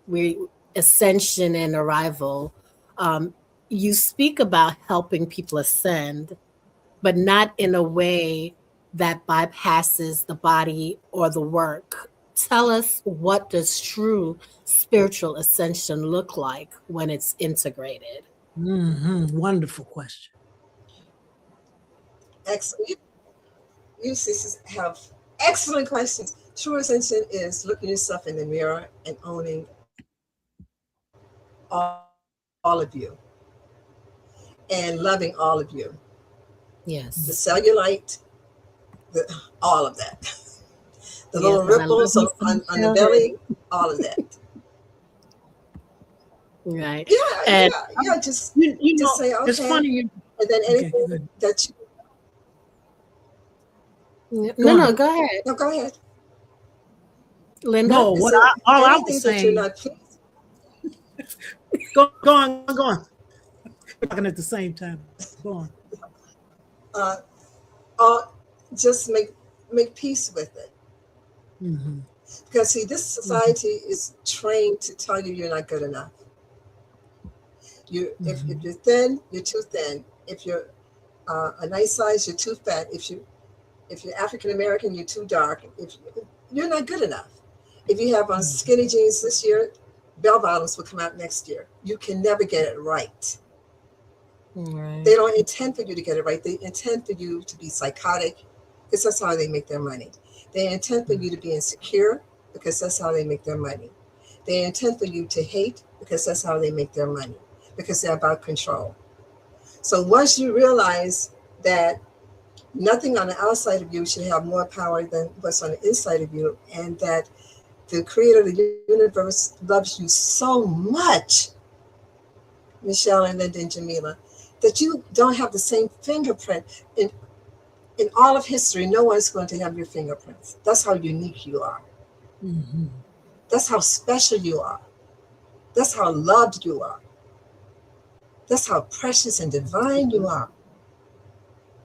we ascension and arrival. Um, you speak about helping people ascend, but not in a way that bypasses the body or the work. Tell us, what does true spiritual ascension look like when it's integrated? Mhm. Wonderful question. Excellent. You sisters have excellent questions. True ascension is looking yourself in the mirror and owning all of you and loving all of you. The Yes. cellulite, all of that. The Yes, little and I love ripples me some on the belly, children. all of that. Right. Yeah, And yeah. Just You just know, say it's okay, funny. You, and then okay, anything good. that you Go no, on. go ahead, no, go ahead. Linda. No, I said all I was anything that you're saying, not pleased. go on. We're talking at the same time. Go on. Uh, uh, just make peace with it. Hmm. Because see, this society is trained to tell you you're not good enough. If Hmm. you're thin, you're too thin. If you're a nice size, you're too fat. If you're African American, you're too dark. If you're not good enough. If you have on skinny jeans this year, bell bottoms will come out next year. You can never get it right. They Right. don't intend for you to get it right. They intend for you to be psychotic because that's how they make their money. They intend for you to be insecure because that's how they make their money. They intend for you to hate because that's how they make their money because they're about control. So once you realize that nothing on the outside of you should have more power than what's on the inside of you, and that the creator of the universe loves you so much, Michelle and Linda and Jamila, that you don't have the same fingerprint. In all of history, no one's going to have your fingerprints. That's how unique you are. Hmm. That's how special you are. That's how loved you are. That's how precious and divine you are.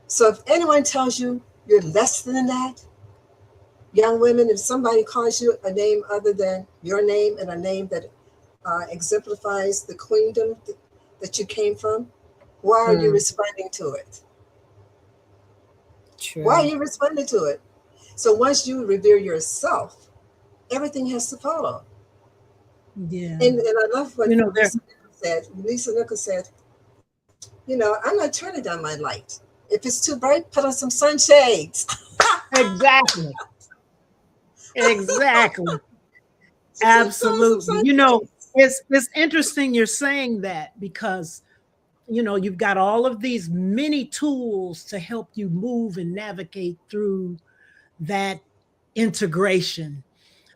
So if anyone tells you you're less than that, young women, if somebody calls you a name other than your name and a name that exemplifies the queendom that you came from, why are you Mm, responding to it? Why are true. you responding to it? So once you revere yourself, everything has to follow. Yeah. And I love what You know, there Lisa Nichols said. Lisa Nichols said, I'm not turning down my light. If it's too bright, put on some sunshades. exactly. Exactly. She said, put on some Absolutely. You know, sunshades. it's interesting you're saying that because you've got all of these many tools to help you move and navigate through that integration.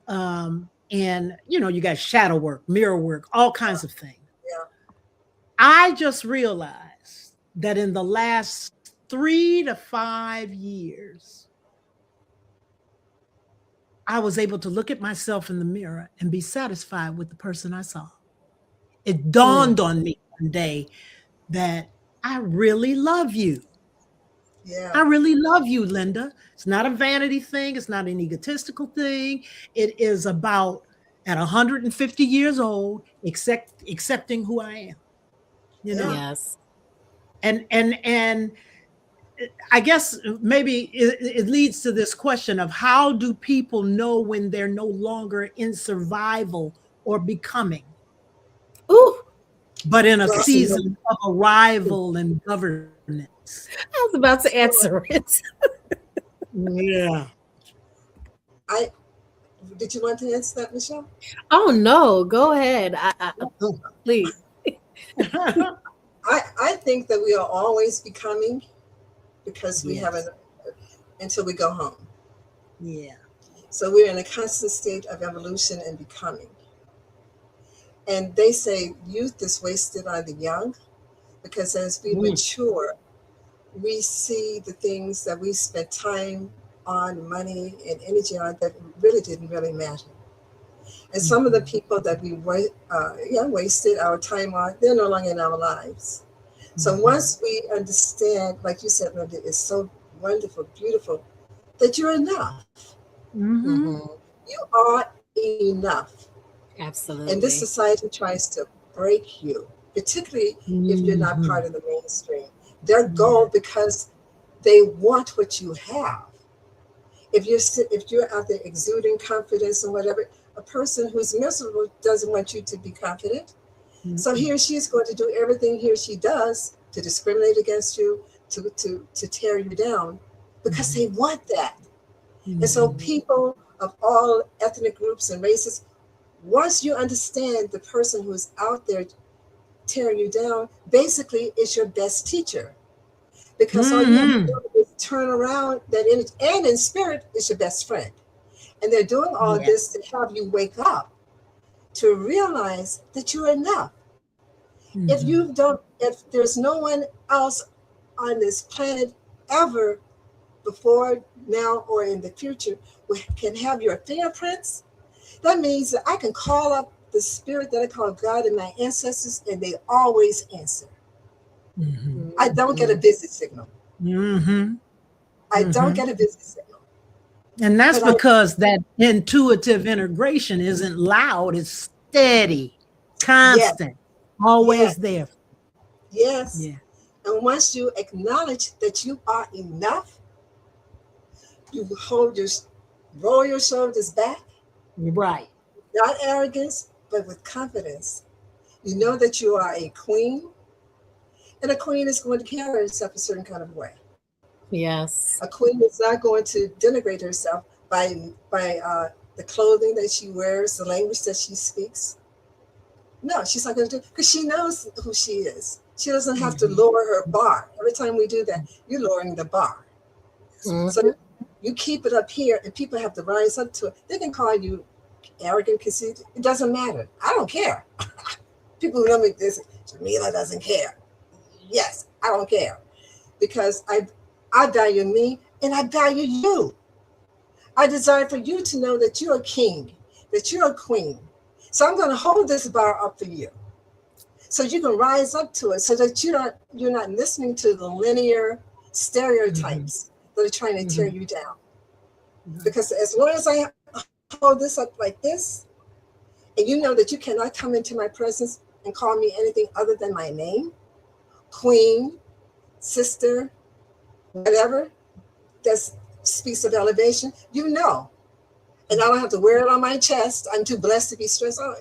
And you got shadow work, mirror work, all kinds of things. I just realized that in the last 3 to 5 years, I was able to look at myself in the mirror and be satisfied with the person I saw. It dawned on me one day that I really love you. Yeah. I really love you, Linda. It's not a vanity thing. It's not an egotistical thing. It is about at 150 years old, accepting who I am, you know? Yeah. Yes. And I guess maybe it leads to this question of how do people know when they're no longer in survival or becoming, Ooh, but in a Well, season of arrival and governance? I was about to so answer it. Yeah. I did you want to answer that, Michelle? Oh no, go ahead. Please. I think that we are always becoming because we Yes. haven't until we go home. Yeah. So we're in a constant state of evolution and becoming. And they say youth is wasted on the young because as we mature, we see the things that we spent time on, money and energy on that really didn't really matter. And some of the people that we wasted our time on, they're no longer in our lives. So once we understand, like you said, Linda, it's so wonderful, beautiful, that you're enough. Mm-hmm. You are enough. Absolutely. And this society tries to break you, particularly if you're not part of the mainstream. Their goal, because they want what you have. If you're out there exuding confidence and whatever, a person who's miserable doesn't want you to be confident. So he or she is going to do everything he or she does to discriminate against you, to tear you down, because they want that. And so people of all ethnic groups and races, once you understand the person who's out there tearing you down, basically is your best teacher. Because all you have to do is turn around that image, and in spirit is your best friend. And they're doing all this to have you wake up to realize that you're enough. If there's no one else on this planet ever before, now, or in the future who can have your fingerprints, that means that I can call up the spirit that I call God and my ancestors, and they always answer. I don't get a busy signal. I don't get a busy signal. And that's because that intuitive integration isn't loud, it's steady, constant, always there. Yes. Yeah. And once you acknowledge that you are enough, you roll your shoulders back. Right. Not arrogance, but with confidence. You know that you are a queen, and a queen is going to carry herself a certain kind of way. Yes. A queen is not going to denigrate herself by the clothing that she wears, the language that she speaks. No, she's not going to do it because she knows who she is. She doesn't have to lower her bar. Every time we do that, you're lowering the bar. So you keep it up here, and people have to rise up to it. They can call you arrogant, conceited. It doesn't matter. I don't care. People who know me, this Jamela doesn't care. Yes, I don't care, because I value me and I value you. I desire for you to know that you're a king, that you're a queen. So I'm going to hold this bar up for you, so you can rise up to it, so that you're not listening to the linear stereotypes that are trying to tear you down. Because as long as I hold this up like this, and you know that you cannot come into my presence and call me anything other than my name, queen, sister, whatever, that speaks of elevation, you know. And I don't have to wear it on my chest. I'm too blessed to be stressed. Oh,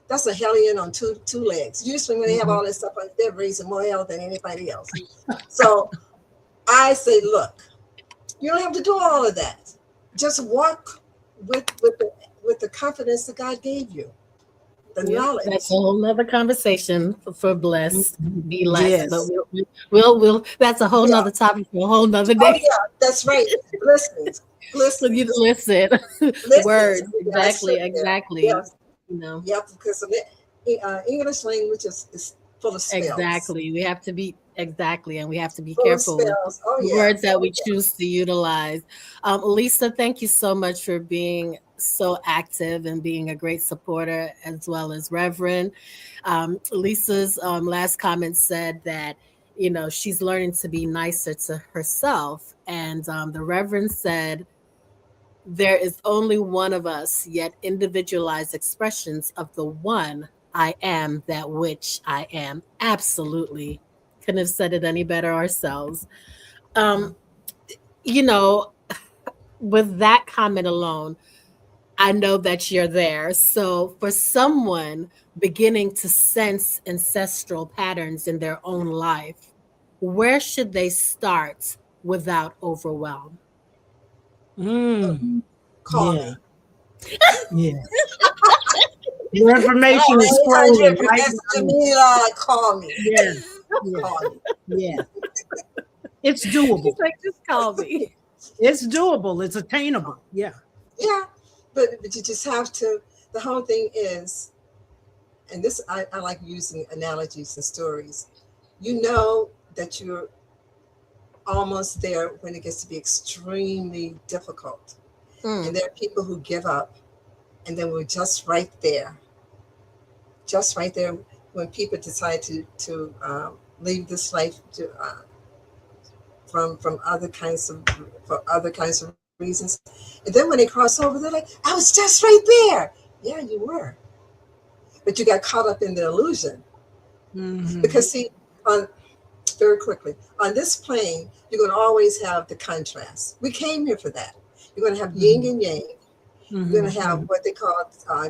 that's a hellion on two legs. Usually when they have all this stuff, they're raising more hell than anybody else. So I say, look, you don't have to do all of that. Just walk with the confidence that God gave you. The knowledge. That's a whole nother conversation for bless, be less. Yes. But we'll that's a whole nother topic for a whole nother day. Oh yeah, that's right. Blessings. Listen. Listen. Words. Yeah, Exactly. yes. You know. Yeah, because English language is full of spells. Exactly. We have to be exactly, and we have to be Full of careful with spells. Oh the yeah. words that Oh we yeah. choose to utilize. Lisa, thank you so much for being so active and being a great supporter, as well as Reverend. Lisa's last comment said that she's learning to be nicer to herself, and the Reverend said there is only one of us, yet individualized expressions of the one I am, that which I am. Absolutely. Couldn't have said it any better ourselves. Um, you know, with that comment alone, I know that you're there. So, for someone beginning to sense ancestral patterns in their own life, where should they start without overwhelm? Mm, Call yeah, me. yeah. Your Call information me is flowing 800 right Professor now. Jamela. Call me. Yeah, yeah, Call me. yeah. It's She's doable. like, just call me. It's doable. It's attainable. Yeah. Yeah, but you just have to. The whole thing is, and this I like using analogies and stories. You know that you're almost there when it gets to be extremely difficult, and Mm, there are people who give up, and then we're just right there when people decide to leave this life from other kinds of for other kinds of reasons. And then when they cross over, they're like, I was just right there. Yeah, you were. But you got caught up in the illusion. Hmm. Because see, on very quickly, on this plane, you're gonna always have the contrast. We came here for that. You're gonna have yin Hmm. and yang. You're Hmm. gonna have what they call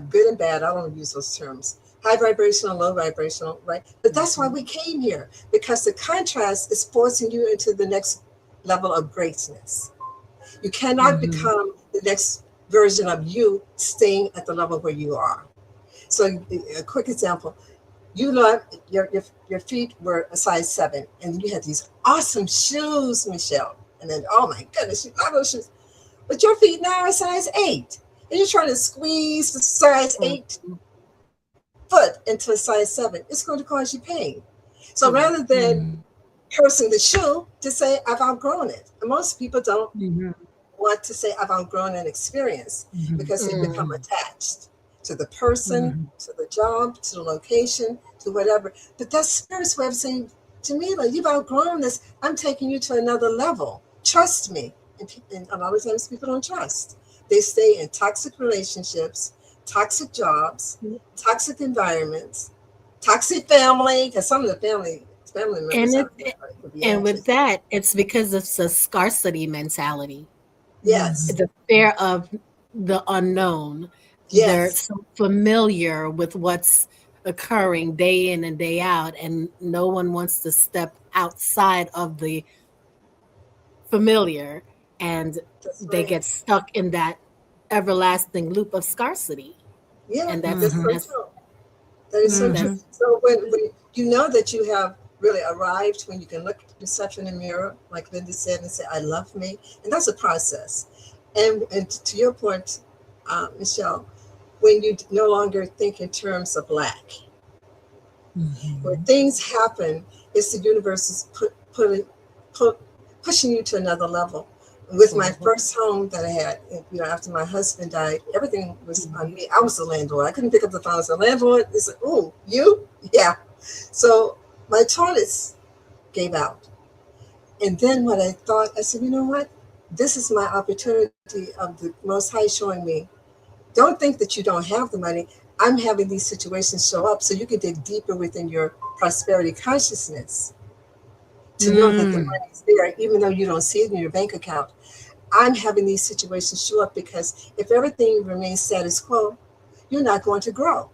good and bad. I don't use those terms. High vibrational, low vibrational, right? But that's why we came here, because the contrast is forcing you into the next level of greatness. You cannot Hmm. become the next version of you staying at the level where you are. So, a quick example: you love your feet were a size 7, and you had these awesome shoes, Michelle. And then, oh my goodness, you love those shoes. But your feet now are a size 8, and you're trying to squeeze the size mm, 8 foot into a size 7. It's going to cause you pain. So rather mm, than Hmm. cursing the shoe, to say I've outgrown it. And most people don't Hmm. want to say I've outgrown an experience Hmm. because they mm. become attached to the person, Hmm. to the job, to the location, to whatever. But that's spirit's way of saying, Jamila, you've outgrown this. I'm taking you to another level. Trust me. And a lot of times people don't trust. They stay in toxic relationships, toxic jobs, toxic environments, toxic family, because some of the family members And have it could be and with anxious. that, it's because of the scarcity mentality, Yes, the fear of the unknown. They're yes, so familiar with what's occurring day in and day out, and no one wants to step outside of the familiar, and that's they right. get stuck in that everlasting loop of scarcity. Yeah, And that's so Hmm. true. That is so true. Hmm. that's So when you know that you have really arrived, when you can look yourself in the mirror, like Linda said, and say, "I love me," and that's a process. And to your point, Michelle, when you no longer think in terms of lack, when Hmm. things happen, it's the universe is put pushing you to another level. With my mhm, first home that I had, after my husband died, everything was on mhm, me. I was the landlord. I couldn't pick up the phone. So landlord, they said, "Oh, you, yeah." So my toilets gave out, and then what I thought, I said, you know what? This is my opportunity of the Most High showing me. Don't think that you don't have the money. I'm having these situations show up so you can dig deeper within your prosperity consciousness to know that the Hmm. money is there, even though you don't see it in your bank account. I'm having these situations show up because if everything remains status quo, you're not going to grow.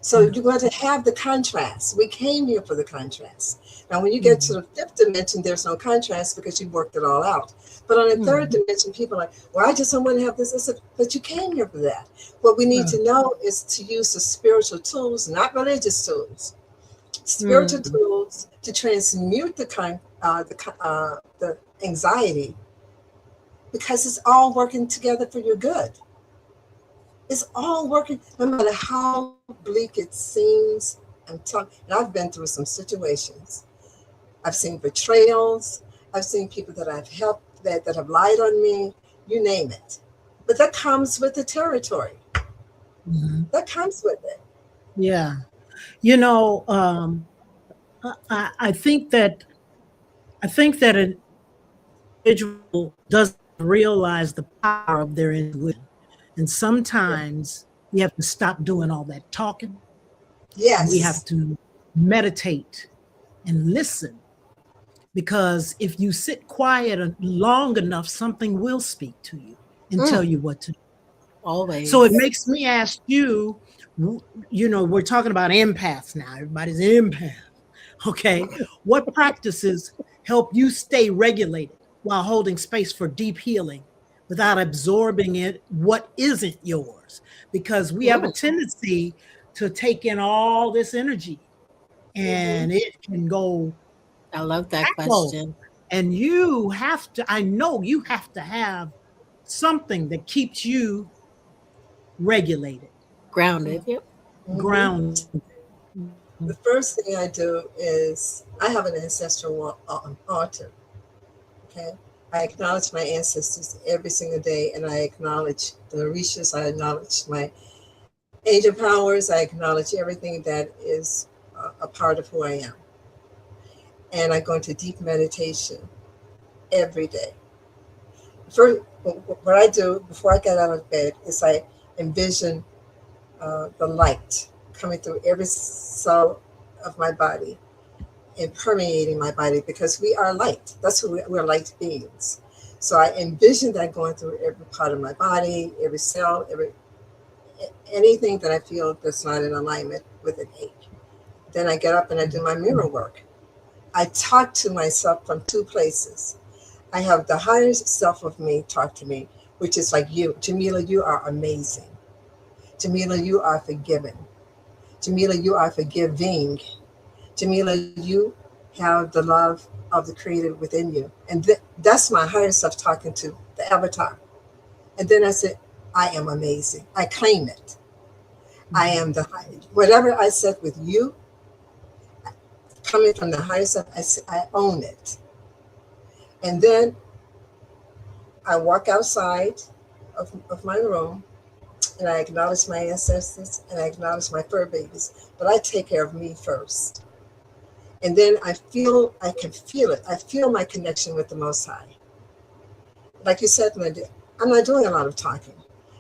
So you're going to have the contrast. We came here for the contrast. Now, when you get to Hmm. the fifth dimension, there's no contrast because you worked it all out. But on the third mhm, dimension, people are like, well, I just don't want to have this. I said, but you came here for that. What we need Hmm. to know is to use the spiritual tools, not religious tools, spiritual mm. tools to transmute the anxiety because it's all working together for your good. It's all working, no matter how bleak it seems. I'm telling, and I've been through some situations. I've seen betrayals. I've seen people that I've helped that have lied on me, you name it. But that comes with the territory. That comes with it. Yeah. You know, I think that an individual doesn't realize the power of their intuition. And sometimes we have to stop doing all that talking, and we have Yes. to meditate and listen. Because if you sit quiet long enough, something will speak to you and tell you what to do. So it Always. makes me ask you, we're talking about empaths now. Everybody's an empath. Okay. What practices help you stay regulated while holding space for deep healing without absorbing what isn't yours? Because we have a tendency to take in all this energy and it can go I love that backload. question. And I know you have to have something that keeps you regulated, Grounded. Yep. ground. The first thing I do is I have an ancestral altar. Okay. I acknowledge my ancestors every single day, and I acknowledge the Orishas. I acknowledge my angel powers. I acknowledge everything that is a part of who I am. And I go into deep meditation every day. First, what I do before I get out of bed is I envision the light coming through every cell of my body and permeating my body, because we are light. That's who we're, light beings. So I envision that going through every part of my body, every cell, anything that I feel that's not in alignment with an ache. Then I get up and I do my mirror work. I talk to myself from two places. I have the higher self of me talk to me, which is like you. Jamela, you are amazing. Jamela, you are forgiven. Jamela, you are forgiving. Jamela, you have the love of the Creator within you. And that's my higher self talking to the avatar. And then I said, I am amazing. I claim it. I am whatever I said with you, coming from the higher self, I own it. And then I walk outside of my room, and I acknowledge my ancestors, and I acknowledge my fur babies. But I take care of me first. And then I can feel it. I feel my connection with the Most High. Like you said, I'm not doing a lot of talking.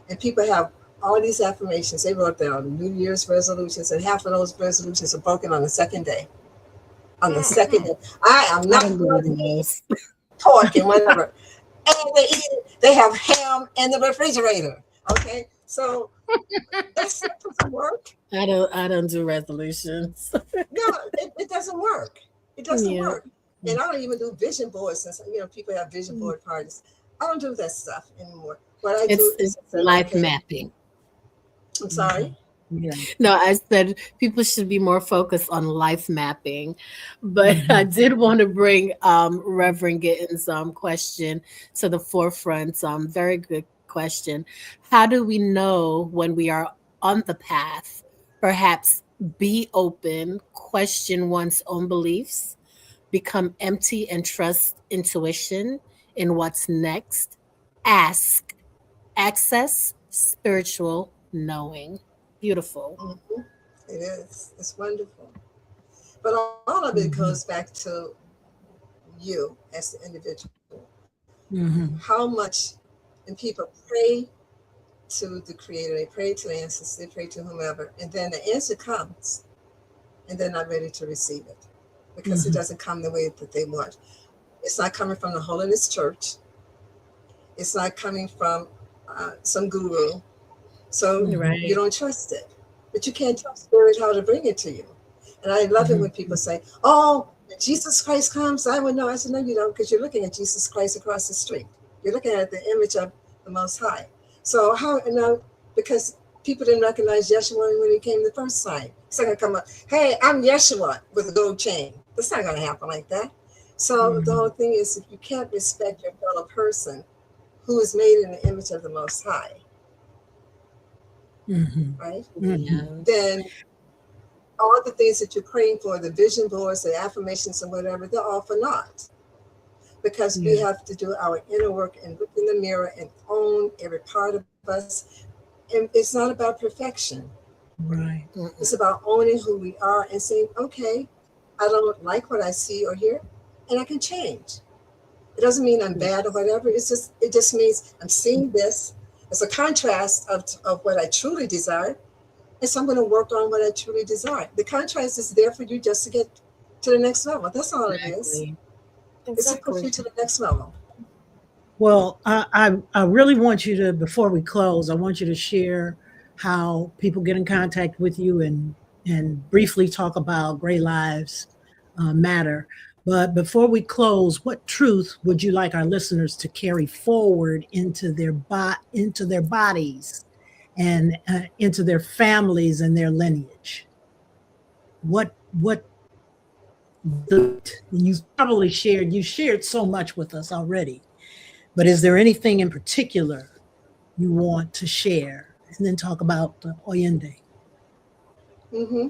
And people have all these affirmations. They wrote down New Year's resolutions, and half of those resolutions are broken on the second day. On the second day. I am not talking, whatever. And they have ham in the refrigerator. Okay? So that doesn't work. I don't do resolutions. No, it doesn't work. It doesn't work. And I don't even do vision boards, since people have vision board parties. I don't do that stuff anymore. What I do is life mapping. I'm sorry. Yeah. No, I said people should be more focused on life mapping. But I did want to bring Reverend Gitten's question to the forefront. Very good question. How do we know when we are on the path? Perhaps be open, question one's own beliefs, become empty and trust intuition in what's next, ask, access spiritual knowing. Beautiful. Mm-hmm. It is. It's wonderful. But all of it goes back to you as the individual. How much, and people pray to the Creator, they pray to the ancestors, they pray to whomever, and then the answer comes, and they're not ready to receive it because it doesn't come the way that they want. It's not coming from the Holiness Church. It's not coming from some guru. So you don't trust it. But you can't tell Spirit how to bring it to you. And I love it when people say, oh, when Jesus Christ comes, I would know. I said, no, you don't, because you're looking at Jesus Christ across the street. You're looking at the image of the Most High. So how, because people didn't recognize Yeshua when he came the first time. It's not going to come up, hey, I'm Yeshua with a gold chain. That's not going to happen like that. So the whole thing is, if you can't respect your fellow person who is made in the image of the Most High, right? Then all the things that you're praying for, the vision boards, the affirmations and whatever, they're all for naught. Because we have to do our inner work and look in the mirror and own every part of us. And it's not about perfection. Right. It's about owning who we are and saying, okay, I don't like what I see or hear, and I can change. It doesn't mean I'm bad or whatever. It just means I'm seeing this. It's a contrast of what I truly desire. And so I'm going to work on what I truly desire. The contrast is there for you just to get to the next level. That's all it is. It's to push you to the next level. Well, I really want you to, before we close, I want you to share how people get in contact with you and briefly talk about Gray Lives Matter. But before we close, what truth would you like our listeners to carry forward into their bodies and into their families and their lineage? What you probably shared so much with us already, but is there anything in particular you want to share? And then talk about the Oyende. Mm-hmm.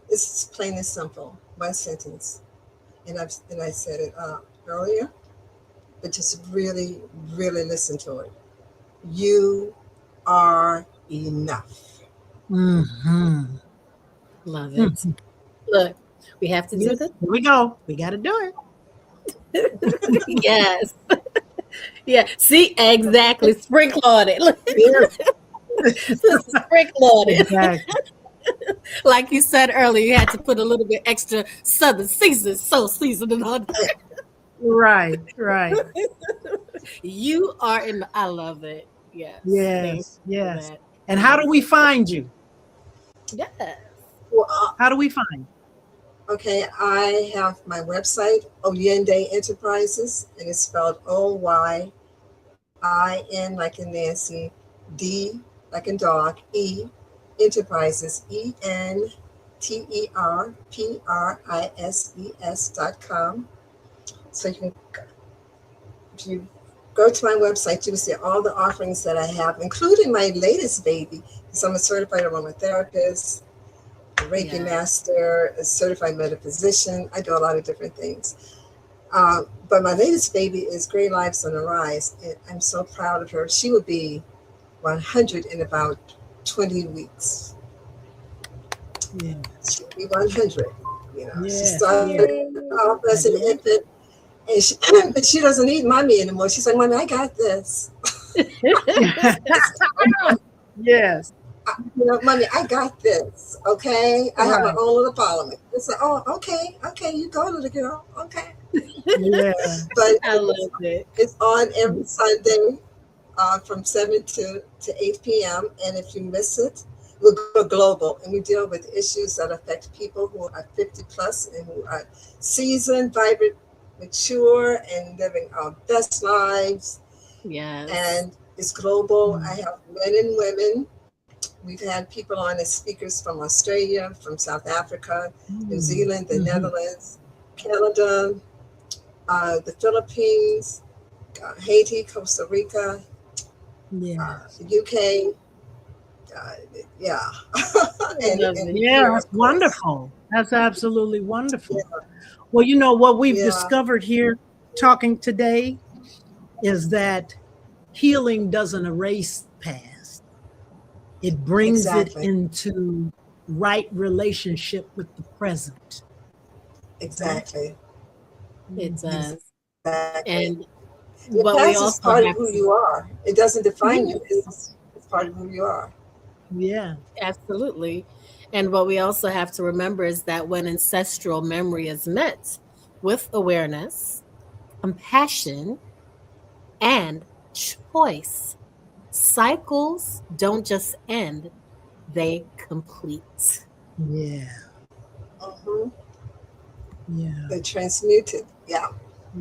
It's plain and simple, one sentence. And I said it earlier, but just really, really listen to it. You are enough. Mm-hmm. Love it. Look, we have to do this. Here we go. We got to do it. Yes. Yeah. See, exactly. Sprinkle on it. Sprinkle on it. Exactly. Like you said earlier, you had to put a little bit extra southern seasoning on there. Right. You are in. I love it. Yes. And how do we find you? Yes. Well, how do we find you? Okay, I have my website, Oyende Enterprises, and it's spelled O-Y-I-N like in Nancy, D like in dog, E, Enterprises, ENTERPRISES.com. So if you go to my website, you will see all the offerings that I have, including my latest baby, because I'm a certified aromatherapist, a Reiki master, a certified metaphysician. I do a lot of different things. But my latest baby is Gray Lives on the Rise, and I'm so proud of her. She will be 100 in about 20 weeks. Yeah. She'll be 100. She started off as an infant, and but she doesn't need mommy anymore. She's like, Mommy, I got this. Yes. Mommy, I got this. Okay, I have my own little parliament. It's like, oh, okay, you go, little girl. Okay. Yeah. But I love it. It's on every Sunday from 7 to 8 p.m. And if you miss it, we'll go global, and we deal with issues that affect people who are 50 plus and who are seasoned, vibrant, mature, and living our best lives. Yes. And it's global. I have men and women. We've had people on as speakers from Australia, from South Africa, New Zealand, the Netherlands, Canada, the Philippines, Haiti, Costa Rica, the UK. That's wonderful. That's absolutely wonderful. Yeah. Well, what we've discovered here talking today is that healing doesn't erase the past. It brings it into right relationship with the present. Exactly. It does. Exactly. And your past is part of who you are. It doesn't define you. It's part of who you are. Yeah. Absolutely. And what we also have to remember is that when ancestral memory is met with awareness, compassion, and choice, cycles don't just end, they complete. Yeah. Yeah. They transmuted. Yeah.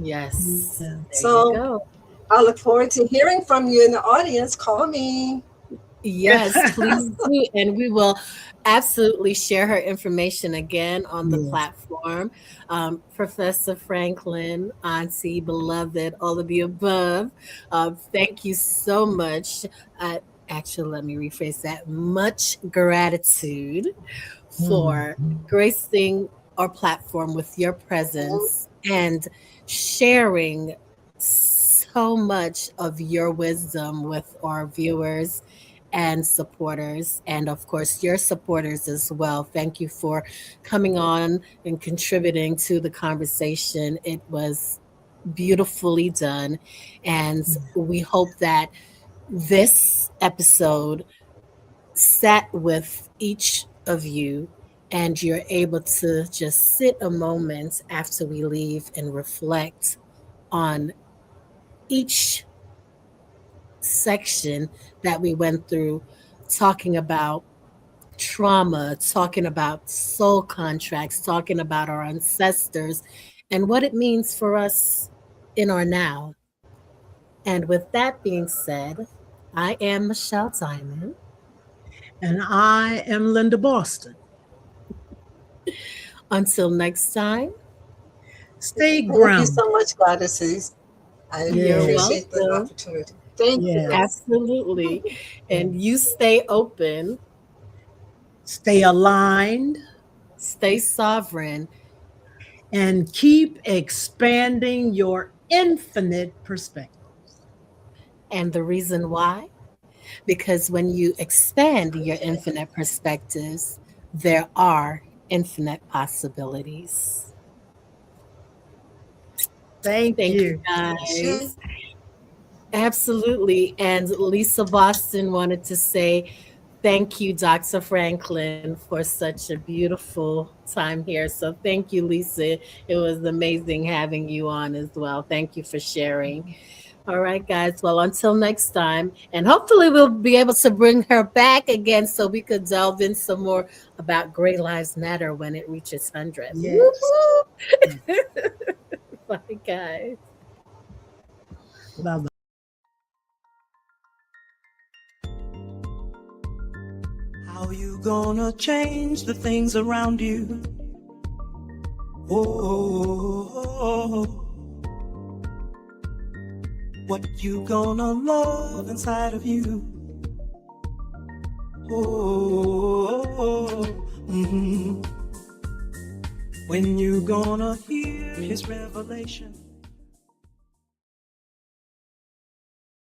Yes. Yeah. So I look forward to hearing from you in the audience. Call me. Yes, please do. And we will absolutely share her information again on the platform. Professor Franklin, Auntie, beloved, all of the above. Thank you so much. actually, let me rephrase that, much gratitude for Mhm. gracing our platform with your presence and sharing so much of your wisdom with our viewers and supporters, and of course, your supporters as well. Thank you for coming on and contributing to the conversation. It was beautifully done, and we hope that this episode sat with each of you and you're able to just sit a moment after we leave and reflect on each section that we went through, talking about trauma, talking about soul contracts, talking about our ancestors and what it means for us in our now. And with that being said, I am Michelle Diamond. And I am Linda Boston. Until next time, Stay Thank you so grounded. much, goddesses. I you're Yes. appreciate the welcome. opportunity. Thank you. Yes. Absolutely. And you Yes. stay open, Stay aligned stay sovereign, and keep expanding your infinite perspective. and the reason why? Because when you expand your infinite perspectives, there are infinite possibilities. Thank Thank you, you. Ashe. guys. Absolutely. And Lisa Boston wanted to say thank you, Dr. Franklin, for such a beautiful time here. So thank you, Lisa. It was amazing having you on as well. Thank you for sharing. All right, guys. Well, until next time. And hopefully we'll be able to bring her back again so we could delve in some more about Gray Lives Matter when it reaches 100. Yes. Woohoo! Bye, guys. Bye bye. How you gonna change the things around you? Oh, what you gonna love inside of you? Oh, mhm. When you gonna hear his revelation?